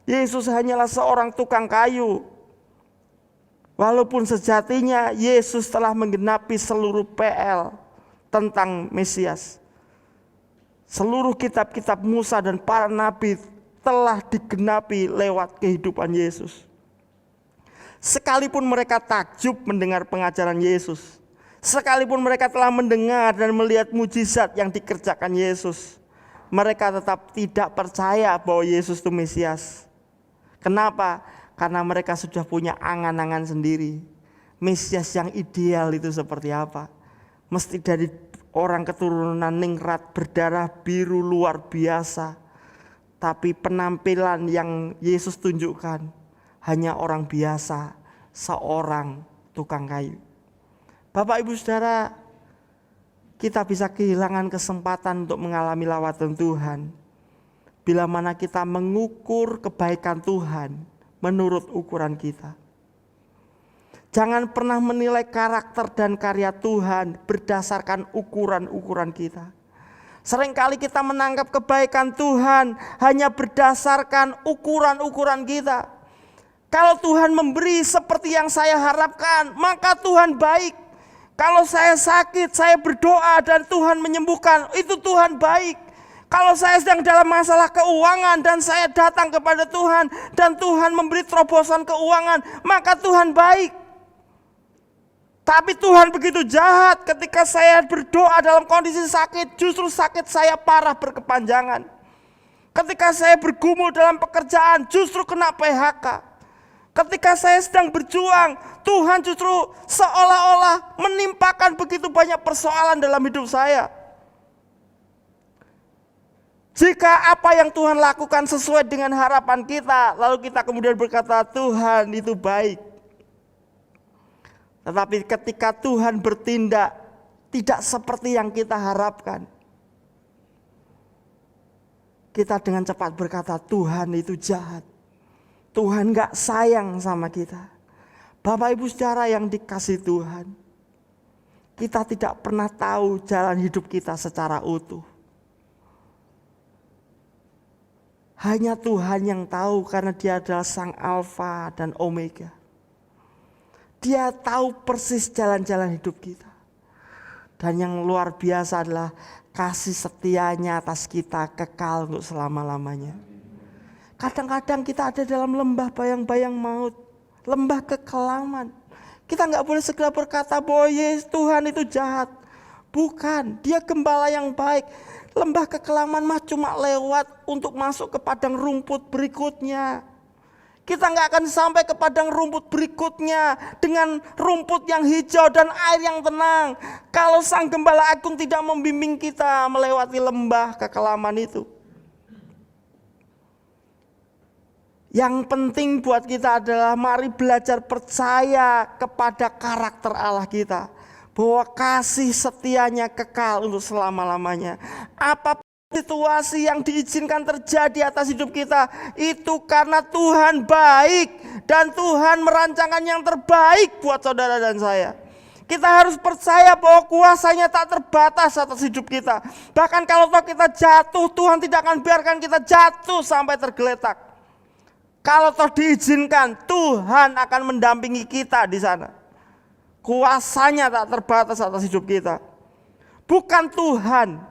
Yesus hanyalah seorang tukang kayu. Walaupun sejatinya Yesus telah menggenapi seluruh PL tentang Mesias. Seluruh kitab-kitab Musa dan para nabi telah digenapi lewat kehidupan Yesus. Sekalipun mereka takjub mendengar pengajaran Yesus, sekalipun mereka telah mendengar dan melihat mujizat yang dikerjakan Yesus, mereka tetap tidak percaya bahwa Yesus itu Mesias. Kenapa? Karena mereka sudah punya angan-angan sendiri. Mesias yang ideal itu seperti apa? mesti dari orang keturunan ningrat berdarah biru luar biasa. Tapi penampilan yang Yesus tunjukkan hanya orang biasa, seorang tukang kayu. Bapak Ibu Saudara, kita bisa kehilangan kesempatan untuk mengalami lawatan Tuhan bila mana kita mengukur kebaikan Tuhan menurut ukuran kita. Jangan pernah menilai karakter dan karya Tuhan berdasarkan ukuran-ukuran kita. Seringkali kita menangkap kebaikan Tuhan hanya berdasarkan ukuran-ukuran kita. Kalau Tuhan memberi seperti yang saya harapkan, maka Tuhan baik. Kalau saya sakit, saya berdoa dan Tuhan menyembuhkan, itu Tuhan baik. Kalau saya sedang dalam masalah keuangan dan saya datang kepada Tuhan dan Tuhan memberi terobosan keuangan, maka Tuhan baik. Tapi Tuhan begitu jahat ketika saya berdoa dalam kondisi sakit, justru sakit saya parah berkepanjangan. Ketika saya bergumul dalam pekerjaan, justru kena PHK. Ketika saya sedang berjuang, Tuhan justru seolah-olah menimpakan begitu banyak persoalan dalam hidup saya. Jika apa yang Tuhan lakukan sesuai dengan harapan kita, lalu kita kemudian berkata, Tuhan itu baik. Tetapi ketika Tuhan bertindak tidak seperti yang kita harapkan, kita dengan cepat berkata, Tuhan itu jahat. Tuhan gak sayang sama kita. Bapak Ibu Saudara yang dikasihi Tuhan, kita tidak pernah tahu jalan hidup kita secara utuh. Hanya Tuhan yang tahu karena Dia adalah Sang Alfa dan Omega. Dia tahu persis jalan-jalan hidup kita. Dan yang luar biasa adalah kasih setianya atas kita kekal untuk selama-lamanya. Kadang-kadang kita ada dalam lembah bayang-bayang maut, lembah kekelaman. Kita gak boleh segera berkata bahwa Yesus Tuhan itu jahat. Bukan, Dia gembala yang baik. Lembah kekelaman mah cuma lewat untuk masuk ke padang rumput berikutnya. Kita gak akan sampai ke padang rumput berikutnya dengan rumput yang hijau dan air yang tenang kalau Sang Gembala Agung tidak membimbing kita melewati lembah kekelaman itu. Yang penting buat kita adalah mari belajar percaya kepada karakter Allah kita, bahwa kasih setianya kekal untuk selama-lamanya. Apapun situasi yang diizinkan terjadi atas hidup kita, itu karena Tuhan baik dan Tuhan merancangkan yang terbaik buat saudara dan saya. Kita harus percaya bahwa kuasanya tak terbatas atas hidup kita. Bahkan kalau kita jatuh, Tuhan tidak akan biarkan kita jatuh sampai tergeletak. Kalau toh diizinkan, Tuhan akan mendampingi kita di sana. Kuasanya tak terbatas atas hidup kita. Bukan Tuhan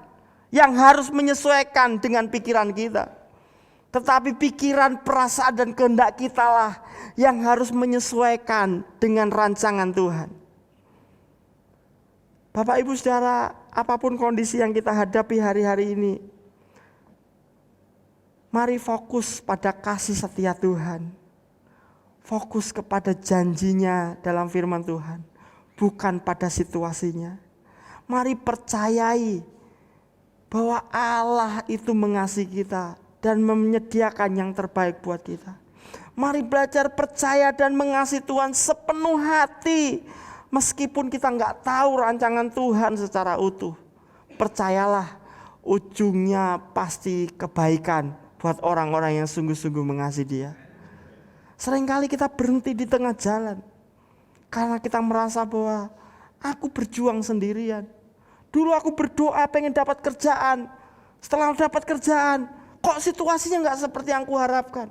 yang harus menyesuaikan dengan pikiran kita, tetapi pikiran, perasaan dan kehendak kita lah yang harus menyesuaikan dengan rancangan Tuhan. Bapak Ibu Saudara, apapun kondisi yang kita hadapi hari-hari ini, mari fokus pada kasih setia Tuhan. Fokus kepada janjinya dalam firman Tuhan, bukan pada situasinya. Mari percayai bahwa Allah itu mengasihi kita dan menyediakan yang terbaik buat kita. Mari belajar percaya dan mengasihi Tuhan sepenuh hati. Meskipun kita gak tahu rancangan Tuhan secara utuh, percayalah ujungnya pasti kebaikan buat orang-orang yang sungguh-sungguh mengasihi Dia. Seringkali kita berhenti di tengah jalan karena kita merasa bahwa aku berjuang sendirian. Dulu aku berdoa pengen dapat kerjaan, setelah dapat kerjaan kok situasinya gak seperti yang kuharapkan.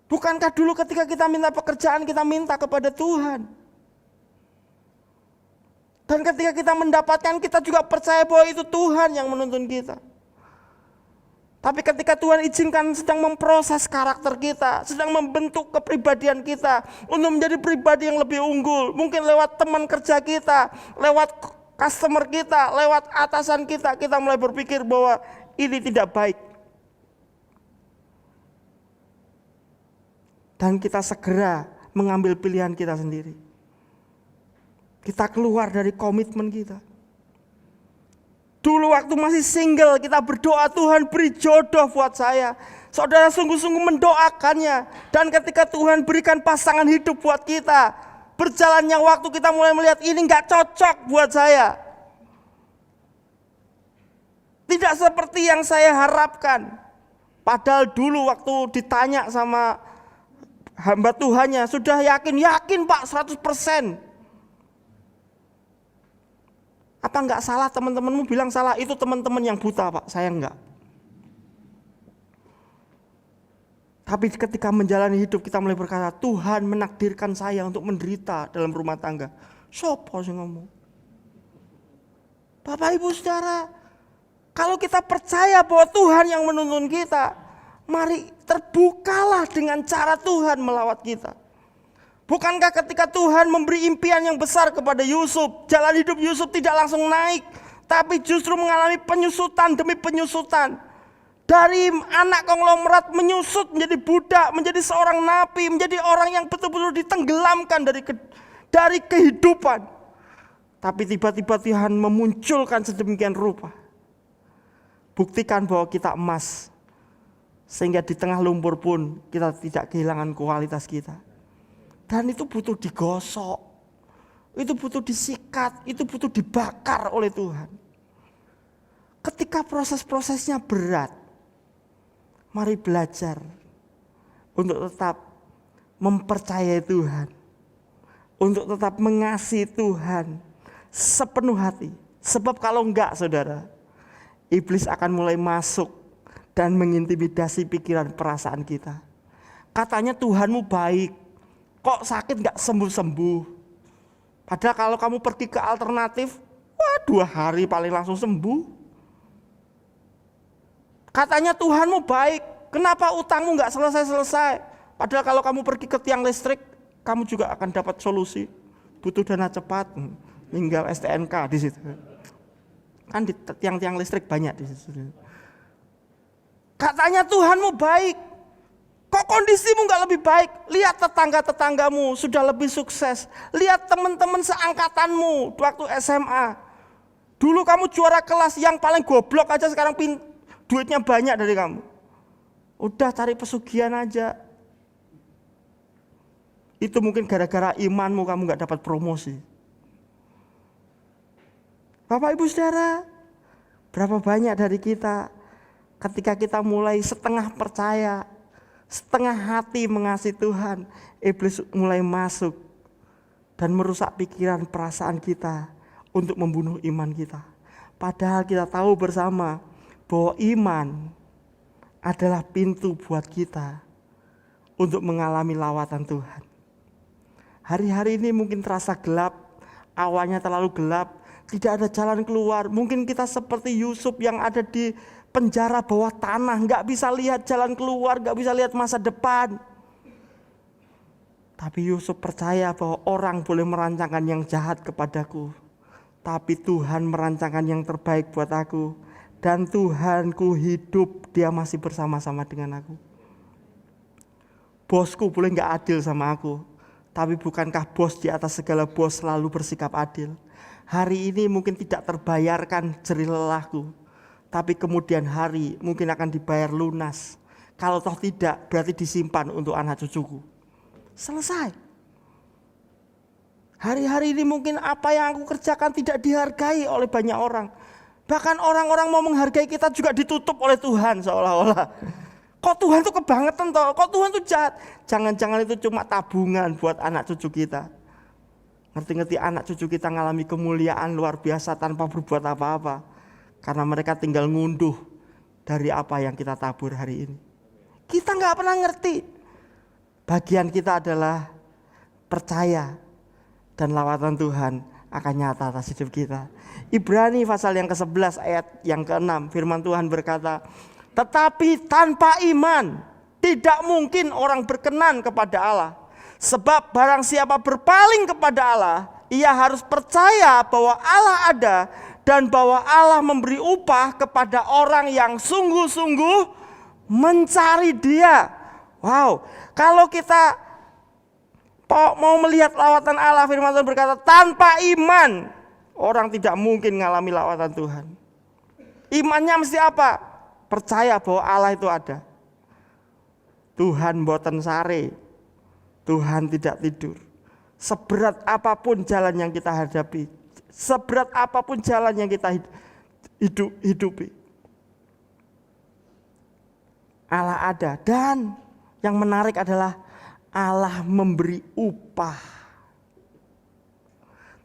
Bukankah dulu ketika kita minta pekerjaan kita minta kepada Tuhan? Dan ketika kita mendapatkan kita juga percaya bahwa itu Tuhan yang menuntun kita. Tapi ketika Tuhan izinkan sedang memproses karakter kita, sedang membentuk kepribadian kita untuk menjadi pribadi yang lebih unggul, mungkin lewat teman kerja kita, lewat customer kita, lewat atasan kita, kita mulai berpikir bahwa ini tidak baik. Dan kita segera mengambil pilihan kita sendiri. Kita keluar dari komitmen kita. Dulu waktu masih single kita berdoa, Tuhan beri jodoh buat saya. Saudara sungguh-sungguh mendoakannya. Dan ketika Tuhan berikan pasangan hidup buat kita, berjalannya waktu kita mulai melihat ini gak cocok buat saya. Tidak seperti yang saya harapkan. Padahal dulu waktu ditanya sama hamba Tuhannya, sudah yakin Pak 100%. Apa enggak salah teman-temanmu bilang salah? Itu teman-teman yang buta Pak, saya enggak. Tapi ketika menjalani hidup kita mulai berkata, Tuhan menakdirkan saya untuk menderita dalam rumah tangga. Sopo sih ngomong? Bapak Ibu Saudara, kalau kita percaya bahwa Tuhan yang menuntun kita, mari terbukalah dengan cara Tuhan melawat kita. Bukankah ketika Tuhan memberi impian yang besar kepada Yusuf, jalan hidup Yusuf tidak langsung naik, tapi justru mengalami penyusutan demi penyusutan. Dari anak konglomerat menyusut menjadi budak, menjadi seorang nabi, menjadi orang yang betul-betul ditenggelamkan dari kehidupan. Tapi tiba-tiba Tuhan memunculkan sedemikian rupa. Buktikan bahwa kita emas, sehingga di tengah lumpur pun kita tidak kehilangan kualitas kita. Dan itu butuh digosok, itu butuh disikat, itu butuh dibakar oleh Tuhan. Ketika proses-prosesnya berat, mari belajar untuk tetap mempercayai Tuhan, untuk tetap mengasihi Tuhan sepenuh hati. Sebab kalau enggak saudara, iblis akan mulai masuk dan mengintimidasi pikiran perasaan kita. Katanya Tuhanmu baik, kok sakit gak sembuh-sembuh. Padahal kalau kamu pergi ke alternatif, 2 hari paling langsung sembuh. Katanya Tuhanmu baik, kenapa utangmu gak selesai-selesai. Padahal kalau kamu pergi ke tiang listrik, kamu juga akan dapat solusi. Butuh dana cepat, tinggal STNK di situ. Kan di tiang-tiang listrik banyak di situ. Katanya Tuhanmu baik, kok kondisimu gak lebih baik? Lihat tetangga-tetanggamu sudah lebih sukses. Lihat teman-teman seangkatanmu waktu SMA. Dulu kamu juara kelas, yang paling goblok aja sekarang duitnya banyak dari kamu. Udah cari pesugihan aja. Itu mungkin gara-gara imanmu kamu gak dapat promosi. Bapak Ibu Saudara, berapa banyak dari kita ketika kita mulai setengah percaya, setengah hati mengasihi Tuhan, iblis mulai masuk dan merusak pikiran perasaan kita untuk membunuh iman kita. Padahal kita tahu bersama bahwa iman adalah pintu buat kita untuk mengalami lawatan Tuhan. Hari-hari ini mungkin terasa gelap, awalnya terlalu gelap, tidak ada jalan keluar. Mungkin kita seperti Yusuf yang ada di penjara bawah tanah, gak bisa lihat jalan keluar, gak bisa lihat masa depan. Tapi Yusuf percaya bahwa orang boleh merancangkan yang jahat kepadaku, tapi Tuhan merancangkan yang terbaik buat aku. Dan Tuhanku hidup, dia masih bersama-sama dengan aku. Bosku boleh gak adil sama aku, tapi bukankah bos di atas segala bos selalu bersikap adil? Hari ini mungkin tidak terbayarkan jerih lelahku, tapi kemudian hari mungkin akan dibayar lunas. Kalau toh tidak, berarti disimpan untuk anak cucuku. Selesai. Hari-hari ini mungkin apa yang aku kerjakan tidak dihargai oleh banyak orang. Bahkan orang-orang mau menghargai kita juga ditutup oleh Tuhan seolah-olah. Kok Tuhan tuh kebangetan toh? Kok Tuhan tuh jahat? Jangan-jangan itu cuma tabungan buat anak cucu kita. Ngerti-ngerti anak cucu kita ngalami kemuliaan luar biasa tanpa berbuat apa-apa. Karena mereka tinggal ngunduh dari apa yang kita tabur hari ini. Kita gak pernah ngerti. Bagian kita adalah percaya dan lawatan Tuhan akan nyata atas hidup kita. Ibrani pasal yang ke-11 ayat yang ke-6, firman Tuhan berkata, tetapi tanpa iman tidak mungkin orang berkenan kepada Allah. Sebab barang siapa berpaling kepada Allah, ia harus percaya bahwa Allah ada dan bahwa Allah memberi upah kepada orang yang sungguh-sungguh mencari Dia. Wow, kalau kita Mau melihat lawatan Allah, firman Tuhan berkata, tanpa iman orang tidak mungkin mengalami lawatan Tuhan. Imannya mesti apa? Percaya bahwa Allah itu ada. Tuhan boten sare, Tuhan tidak tidur. Seberat apapun jalan yang kita hadapi, seberat apapun jalan yang kita hidupi, Allah ada. Dan yang menarik adalah Allah memberi upah.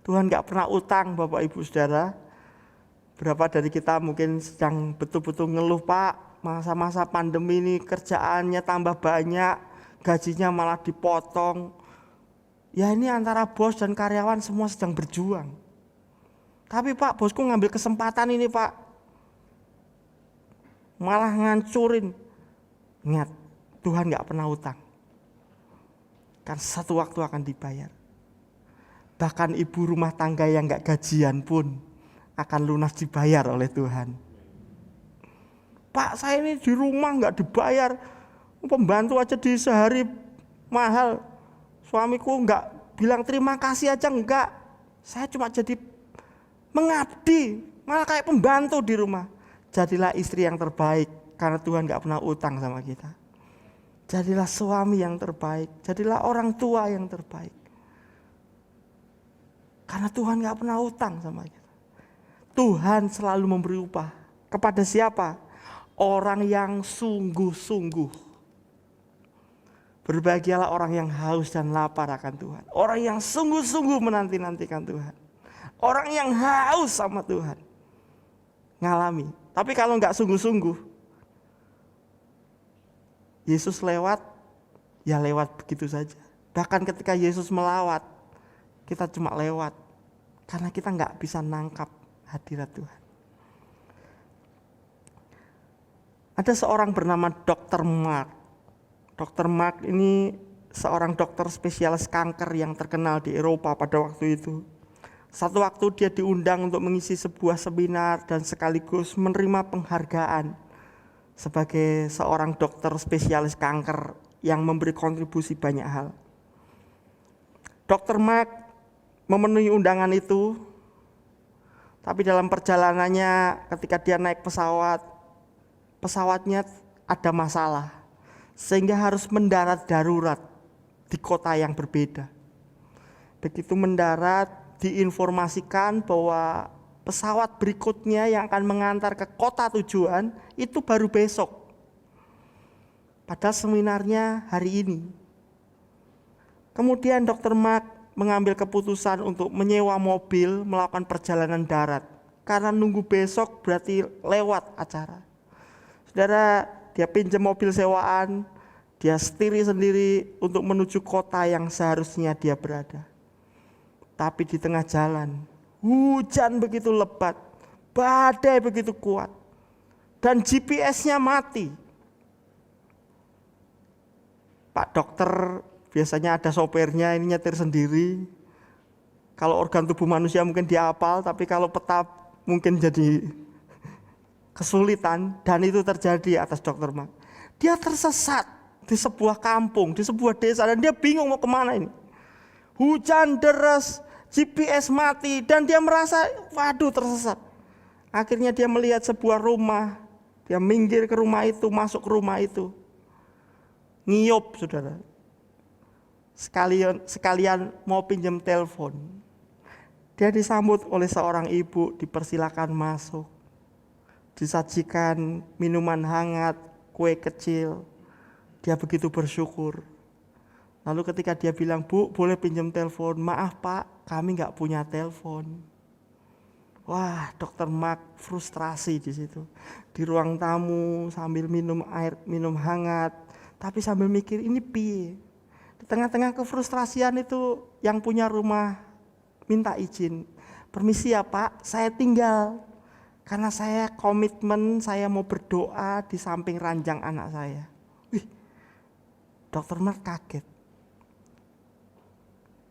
Tuhan gak pernah utang, Bapak Ibu Saudara. Berapa dari kita mungkin sedang betul-betul ngeluh, Pak, masa-masa pandemi ini kerjaannya tambah banyak, gajinya malah dipotong. Ya ini antara bos dan karyawan semua sedang berjuang. Tapi Pak, bosku ngambil kesempatan ini Pak, malah ngancurin. Ingat, Tuhan gak pernah utang. Kan satu waktu akan dibayar. Bahkan ibu rumah tangga yang gak gajian pun akan lunas dibayar oleh Tuhan. Pak, saya ini di rumah nggak dibayar, pembantu aja di sehari mahal, suamiku nggak bilang terima kasih aja enggak, saya cuma jadi mengabdi, malah kayak pembantu di rumah. Jadilah istri yang terbaik, karena Tuhan nggak pernah utang sama kita. Jadilah suami yang terbaik, jadilah orang tua yang terbaik, karena Tuhan nggak pernah utang sama kita. Tuhan selalu memberi upah kepada siapa? Orang yang sungguh-sungguh. Berbahagialah orang yang haus dan lapar akan Tuhan. Orang yang sungguh-sungguh menanti-nantikan Tuhan. Orang yang haus sama Tuhan. Ngalami. Tapi kalau enggak sungguh-sungguh, Yesus lewat, ya lewat begitu saja. Bahkan ketika Yesus melawat, kita cuma lewat. Karena kita enggak bisa nangkap hadirat Tuhan. Ada seorang bernama Dr. Mark. Dr. Mark ini seorang dokter spesialis kanker yang terkenal di Eropa pada waktu itu. Satu waktu dia diundang untuk mengisi sebuah seminar dan sekaligus menerima penghargaan sebagai seorang dokter spesialis kanker yang memberi kontribusi banyak hal. Dr. Mark memenuhi undangan itu, tapi dalam perjalanannya ketika dia naik pesawatnya ada masalah sehingga harus mendarat darurat di kota yang berbeda. Begitu mendarat, diinformasikan bahwa pesawat berikutnya yang akan mengantar ke kota tujuan itu baru besok. Padahal seminarnya hari ini. Kemudian Dr. Mark mengambil keputusan untuk menyewa mobil melakukan perjalanan darat, karena nunggu besok berarti lewat acara. Saudara, dia pinjam mobil sewaan, dia setiri sendiri untuk menuju kota yang seharusnya dia berada. Tapi di tengah jalan, hujan begitu lebat, badai begitu kuat, dan GPS-nya mati. Pak dokter biasanya ada sopirnya, ini nyetir sendiri. Kalau organ tubuh manusia mungkin dihafal, tapi kalau peta mungkin jadi kesulitan, dan itu terjadi atas Dr. Mark. Dia tersesat di sebuah kampung, di sebuah desa, dan dia bingung mau kemana ini. Hujan deras, GPS mati, dan dia merasa waduh tersesat. Akhirnya dia melihat sebuah rumah, dia minggir ke rumah itu, masuk ke rumah itu. Ngiyup saudara. Sekalian mau pinjam telepon. Dia disambut oleh seorang ibu, dipersilakan masuk. Disajikan minuman hangat, kue kecil. Dia begitu bersyukur. Lalu ketika dia bilang, "Bu, boleh pinjam telepon?" "Maaf Pak, kami nggak punya telepon." Wah, Dr. Mark frustrasi di situ. Di ruang tamu sambil minum air, minum hangat, tapi sambil mikir ini piye. Di tengah-tengah kefrustrasian itu, yang punya rumah minta izin. "Permisi ya Pak, saya tinggal. Karena saya komitmen, saya mau berdoa di samping ranjang anak saya." Wih, Dr. Mark kaget.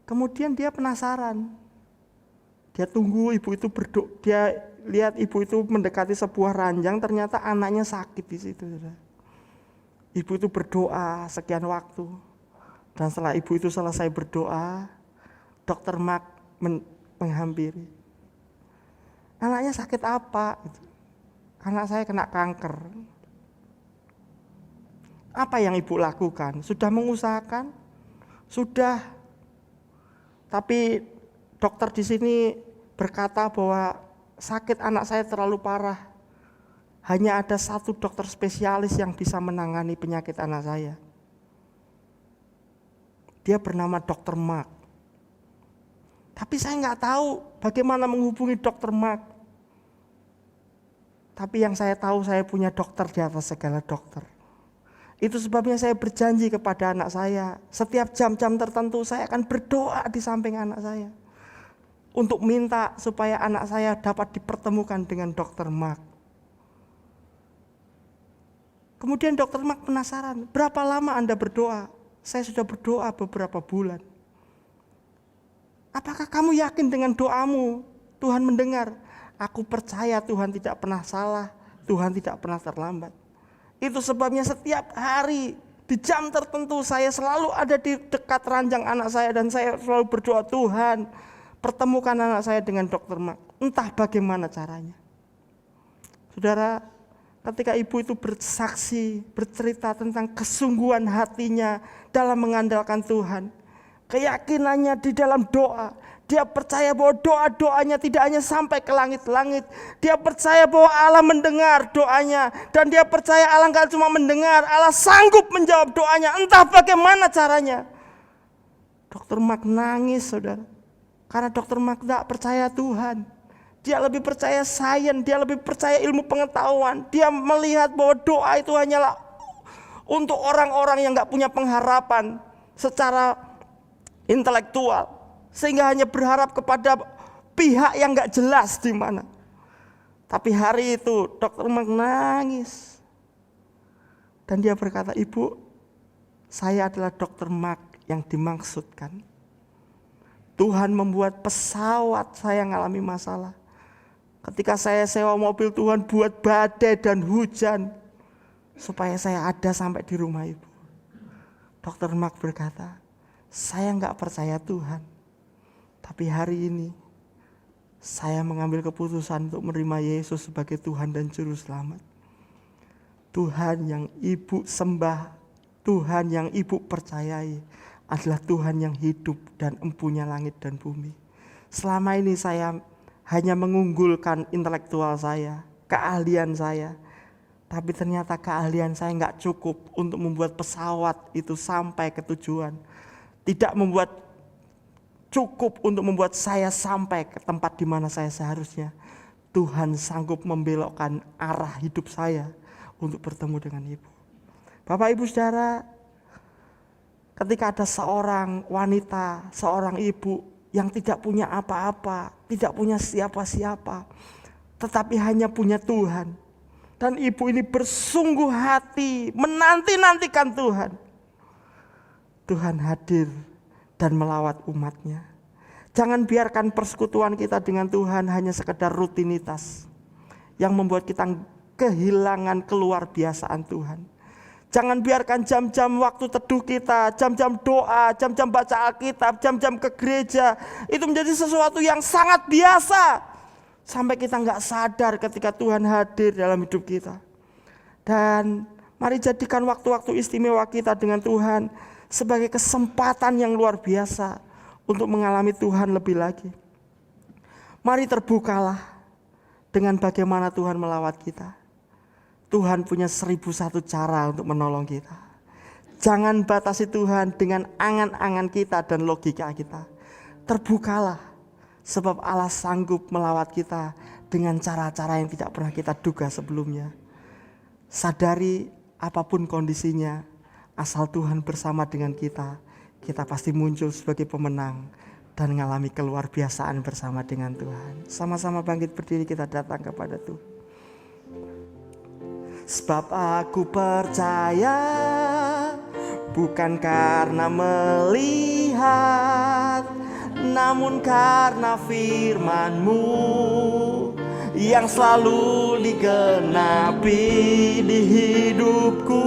Kemudian dia penasaran. Dia tunggu ibu itu berdoa. Dia lihat ibu itu mendekati sebuah ranjang, ternyata anaknya sakit di situ. Ibu itu berdoa sekian waktu. Dan setelah ibu itu selesai berdoa, dokter Mark menghampiri. Anaknya sakit apa? Anak saya kena kanker. Apa yang ibu lakukan? Sudah mengusahakan? Sudah. Tapi dokter di sini berkata bahwa sakit anak saya terlalu parah. Hanya ada satu dokter spesialis yang bisa menangani penyakit anak saya. Dia bernama Dr. Mark. Tapi saya nggak tahu bagaimana menghubungi Dr. Mark. Tapi yang saya tahu, saya punya dokter di atas segala dokter. Itu sebabnya saya berjanji kepada anak saya, setiap jam-jam tertentu saya akan berdoa di samping anak saya. Untuk minta supaya anak saya dapat dipertemukan dengan Dr. Mark. Kemudian Dr. Mark penasaran, berapa lama Anda berdoa? Saya sudah berdoa beberapa bulan. Apakah kamu yakin dengan doamu? Tuhan mendengar. Aku percaya Tuhan tidak pernah salah, Tuhan tidak pernah terlambat. Itu sebabnya setiap hari di jam tertentu saya selalu ada di dekat ranjang anak saya dan saya selalu berdoa, Tuhan pertemukan anak saya dengan Dr. Mark. Entah bagaimana caranya. Saudara, ketika ibu itu bersaksi, bercerita tentang kesungguhan hatinya dalam mengandalkan Tuhan, keyakinannya di dalam doa, dia percaya bahwa doa-doanya tidak hanya sampai ke langit-langit. Dia percaya bahwa Allah mendengar doanya. Dan dia percaya Allah gak cuma mendengar, Allah sanggup menjawab doanya. Entah bagaimana caranya. Dr. Mark nangis, saudara. Karena Dr. Mark gak percaya Tuhan. Dia lebih percaya sains, dia lebih percaya ilmu pengetahuan. Dia melihat bahwa doa itu hanyalah untuk orang-orang yang gak punya pengharapan secara intelektual. Sehingga hanya berharap kepada pihak yang gak jelas di mana. Tapi hari itu Dr. Mark nangis. Dan dia berkata, Ibu, saya adalah Dr. Mark yang dimaksudkan. Tuhan membuat pesawat saya ngalami masalah. Ketika saya sewa mobil, Tuhan buat badai dan hujan. Supaya saya ada sampai di rumah Ibu. Dr. Mark berkata, saya gak percaya Tuhan. Tapi hari ini saya mengambil keputusan untuk menerima Yesus sebagai Tuhan dan Juru Selamat. Tuhan yang ibu sembah, Tuhan yang ibu percayai adalah Tuhan yang hidup dan empunya langit dan bumi. Selama ini saya hanya mengunggulkan intelektual saya, keahlian saya. Tapi ternyata keahlian saya gak cukup untuk membuat pesawat itu sampai ke tujuan. Tidak cukup untuk membuat saya sampai ke tempat di mana saya seharusnya. Tuhan sanggup membelokkan arah hidup saya untuk bertemu dengan Ibu. Bapak Ibu Saudara, ketika ada seorang wanita, seorang ibu yang tidak punya apa-apa, tidak punya siapa-siapa, tetapi hanya punya Tuhan. Dan ibu ini bersungguh hati menanti-nantikan Tuhan. Tuhan hadir dan melawat umatnya. Jangan biarkan persekutuan kita dengan Tuhan hanya sekedar rutinitas yang membuat kita kehilangan keluar biasaan Tuhan. Jangan biarkan jam-jam waktu teduh kita, jam-jam doa, jam-jam baca Alkitab, jam-jam ke gereja itu menjadi sesuatu yang sangat biasa sampai kita gak sadar ketika Tuhan hadir dalam hidup kita. Dan mari jadikan waktu-waktu istimewa kita dengan Tuhan sebagai kesempatan yang luar biasa untuk mengalami Tuhan lebih lagi. Mari terbukalah dengan bagaimana Tuhan melawat kita. Tuhan punya 1001 cara untuk menolong kita. Jangan batasi Tuhan dengan angan-angan kita dan logika kita. Terbukalah, sebab Allah sanggup melawat kita dengan cara-cara yang tidak pernah kita duga sebelumnya. Sadari apapun kondisinya, asal Tuhan bersama dengan kita, kita pasti muncul sebagai pemenang dan mengalami keluar biasaan bersama dengan Tuhan. Sama-sama bangkit berdiri, kita datang kepada Tuhan. Sebab aku percaya bukan karena melihat, namun karena firman-Mu yang selalu digenapi di hidupku.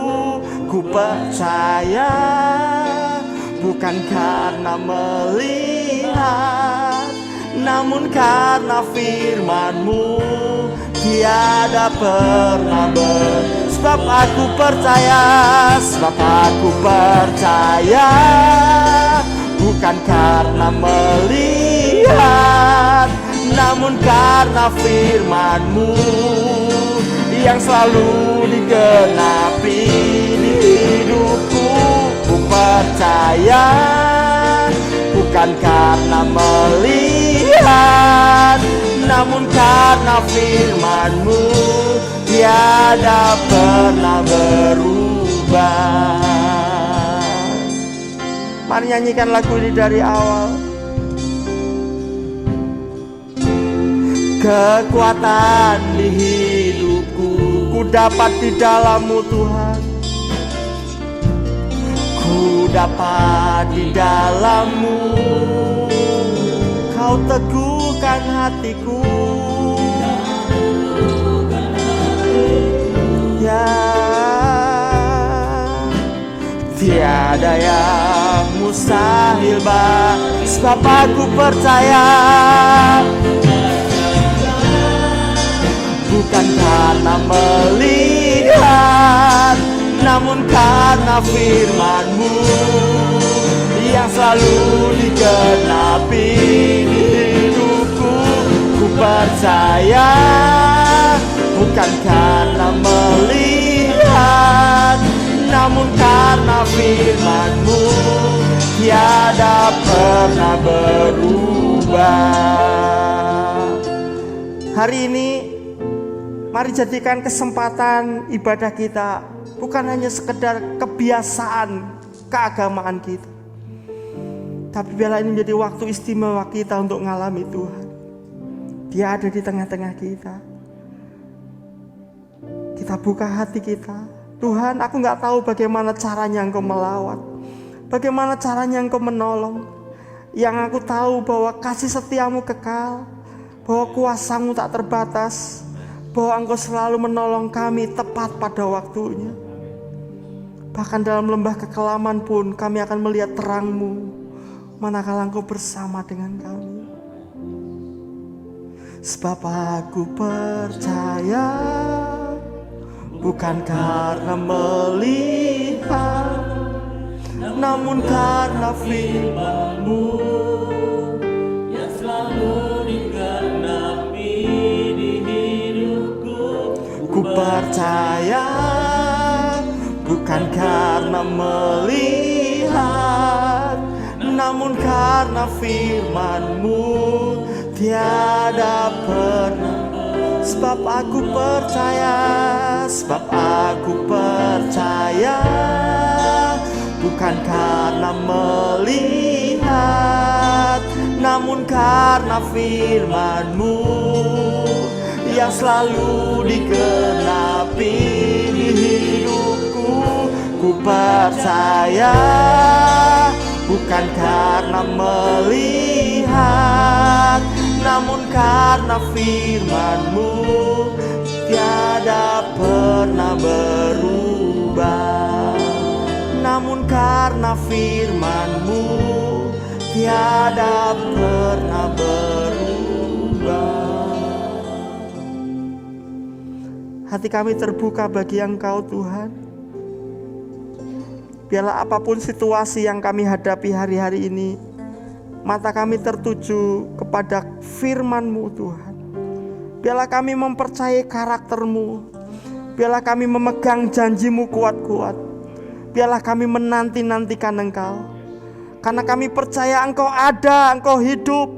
Ku percaya bukan karena melihat, namun karena firman-Mu tiada pernah sebab aku percaya, bukan karena melihat, namun karena firman-Mu yang selalu digenapi di hidupku. Ku percaya, bukan karena melihat, namun karena firman-Mu tiada pernah berubah. Mari nyanyikan lagu ini dari awal. Kekuatan di hidupku ku dapat di dalam-Mu Tuhan. Ku dapat di dalam-Mu, Kau teguhkan hatiku. Ya, tiada yang mustahil sebab aku percaya, bukan karena melihat, namun karena firman-Mu yang selalu digenapi di hidupku. Ku percaya, bukan karena melihat, namun karena firman-Mu tiada pernah berubah. Hari ini mari jadikan kesempatan ibadah kita bukan hanya sekedar kebiasaan keagamaan kita, tapi biarlah ini menjadi waktu istimewa kita untuk mengalami Tuhan. Dia ada di tengah-tengah kita. Kita buka hati kita. Tuhan, aku gak tahu bagaimana caranya Engkau melawat, bagaimana caranya Engkau menolong. Yang aku tahu bahwa kasih setiamu kekal, bahwa kuasa-Mu tak terbatas, bahwa Engkau selalu menolong kami tepat pada waktunya. Bahkan dalam lembah kekelaman pun kami akan melihat terang-Mu manakala Engkau bersama dengan kami. Sebab aku percaya, bukan karena melihat, namun karena firman-Mu yang selalu digenapi di hidupku. Ku percaya, bukan karena melihat, namun karena firman-Mu tiada pernah. Sebab aku percaya, bukan karena melihat, namun karena firman-Mu yang selalu digenapi di hidupku. Ku percaya, bukan karena melihat, namun karena firman-Mu tiada pernah berubah. Namun karena firman-Mu tiada pernah berubah. Hati kami terbuka bagi Engkau Tuhan. Biarlah apapun situasi yang kami hadapi hari-hari ini, mata kami tertuju kepada firman-Mu Tuhan. Biarlah kami mempercayai karakter-Mu. Biarlah kami memegang janji-Mu kuat-kuat. Biarlah kami menanti-nantikan Engkau. Karena kami percaya Engkau ada, Engkau hidup,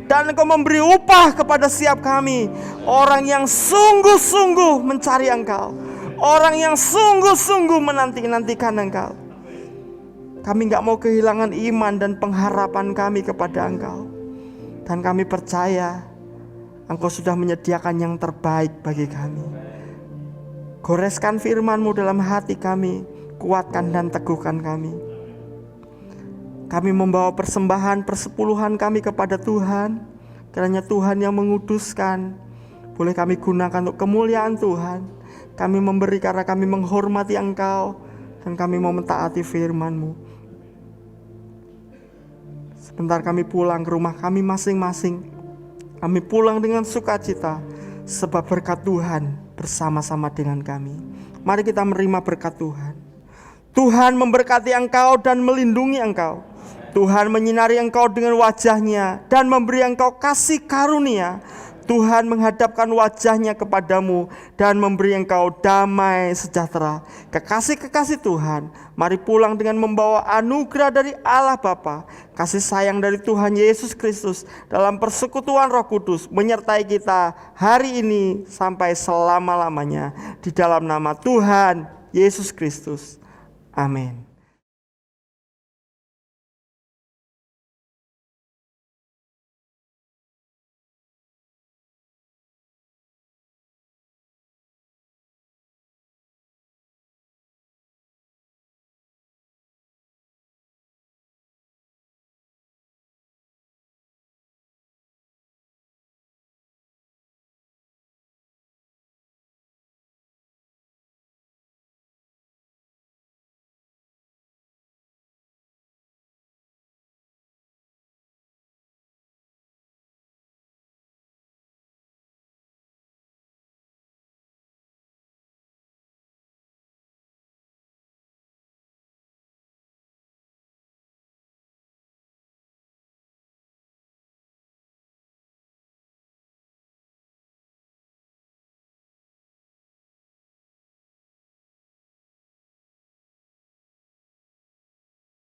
dan Engkau memberi upah kepada setiap kami. Orang yang sungguh-sungguh mencari Engkau, orang yang sungguh-sungguh menanti-nantikan Engkau. Kami gak mau kehilangan iman dan pengharapan kami kepada Engkau. Dan kami percaya Engkau sudah menyediakan yang terbaik bagi kami. Goreskan firman-Mu dalam hati kami, kuatkan dan teguhkan kami. Kami membawa persembahan persepuluhan kami kepada Tuhan. Kiranya Tuhan yang menguduskan. Boleh kami gunakan untuk kemuliaan Tuhan. Kami memberi karena kami menghormati Engkau, dan kami mau mentaati firman-Mu. Bentar kami pulang ke rumah kami masing-masing. Kami pulang dengan sukacita, sebab berkat Tuhan bersama-sama dengan kami. Mari kita menerima berkat Tuhan. Tuhan memberkati engkau dan melindungi engkau. Tuhan menyinari engkau dengan wajah-Nya dan memberi engkau kasih karunia. Tuhan menghadapkan wajah-Nya kepadamu dan memberi engkau damai sejahtera. Kekasih-kekasih Tuhan, mari pulang dengan membawa anugerah dari Allah Bapa, kasih sayang dari Tuhan Yesus Kristus dalam persekutuan Roh Kudus menyertai kita hari ini sampai selama-lamanya. Di dalam nama Tuhan Yesus Kristus. Amin.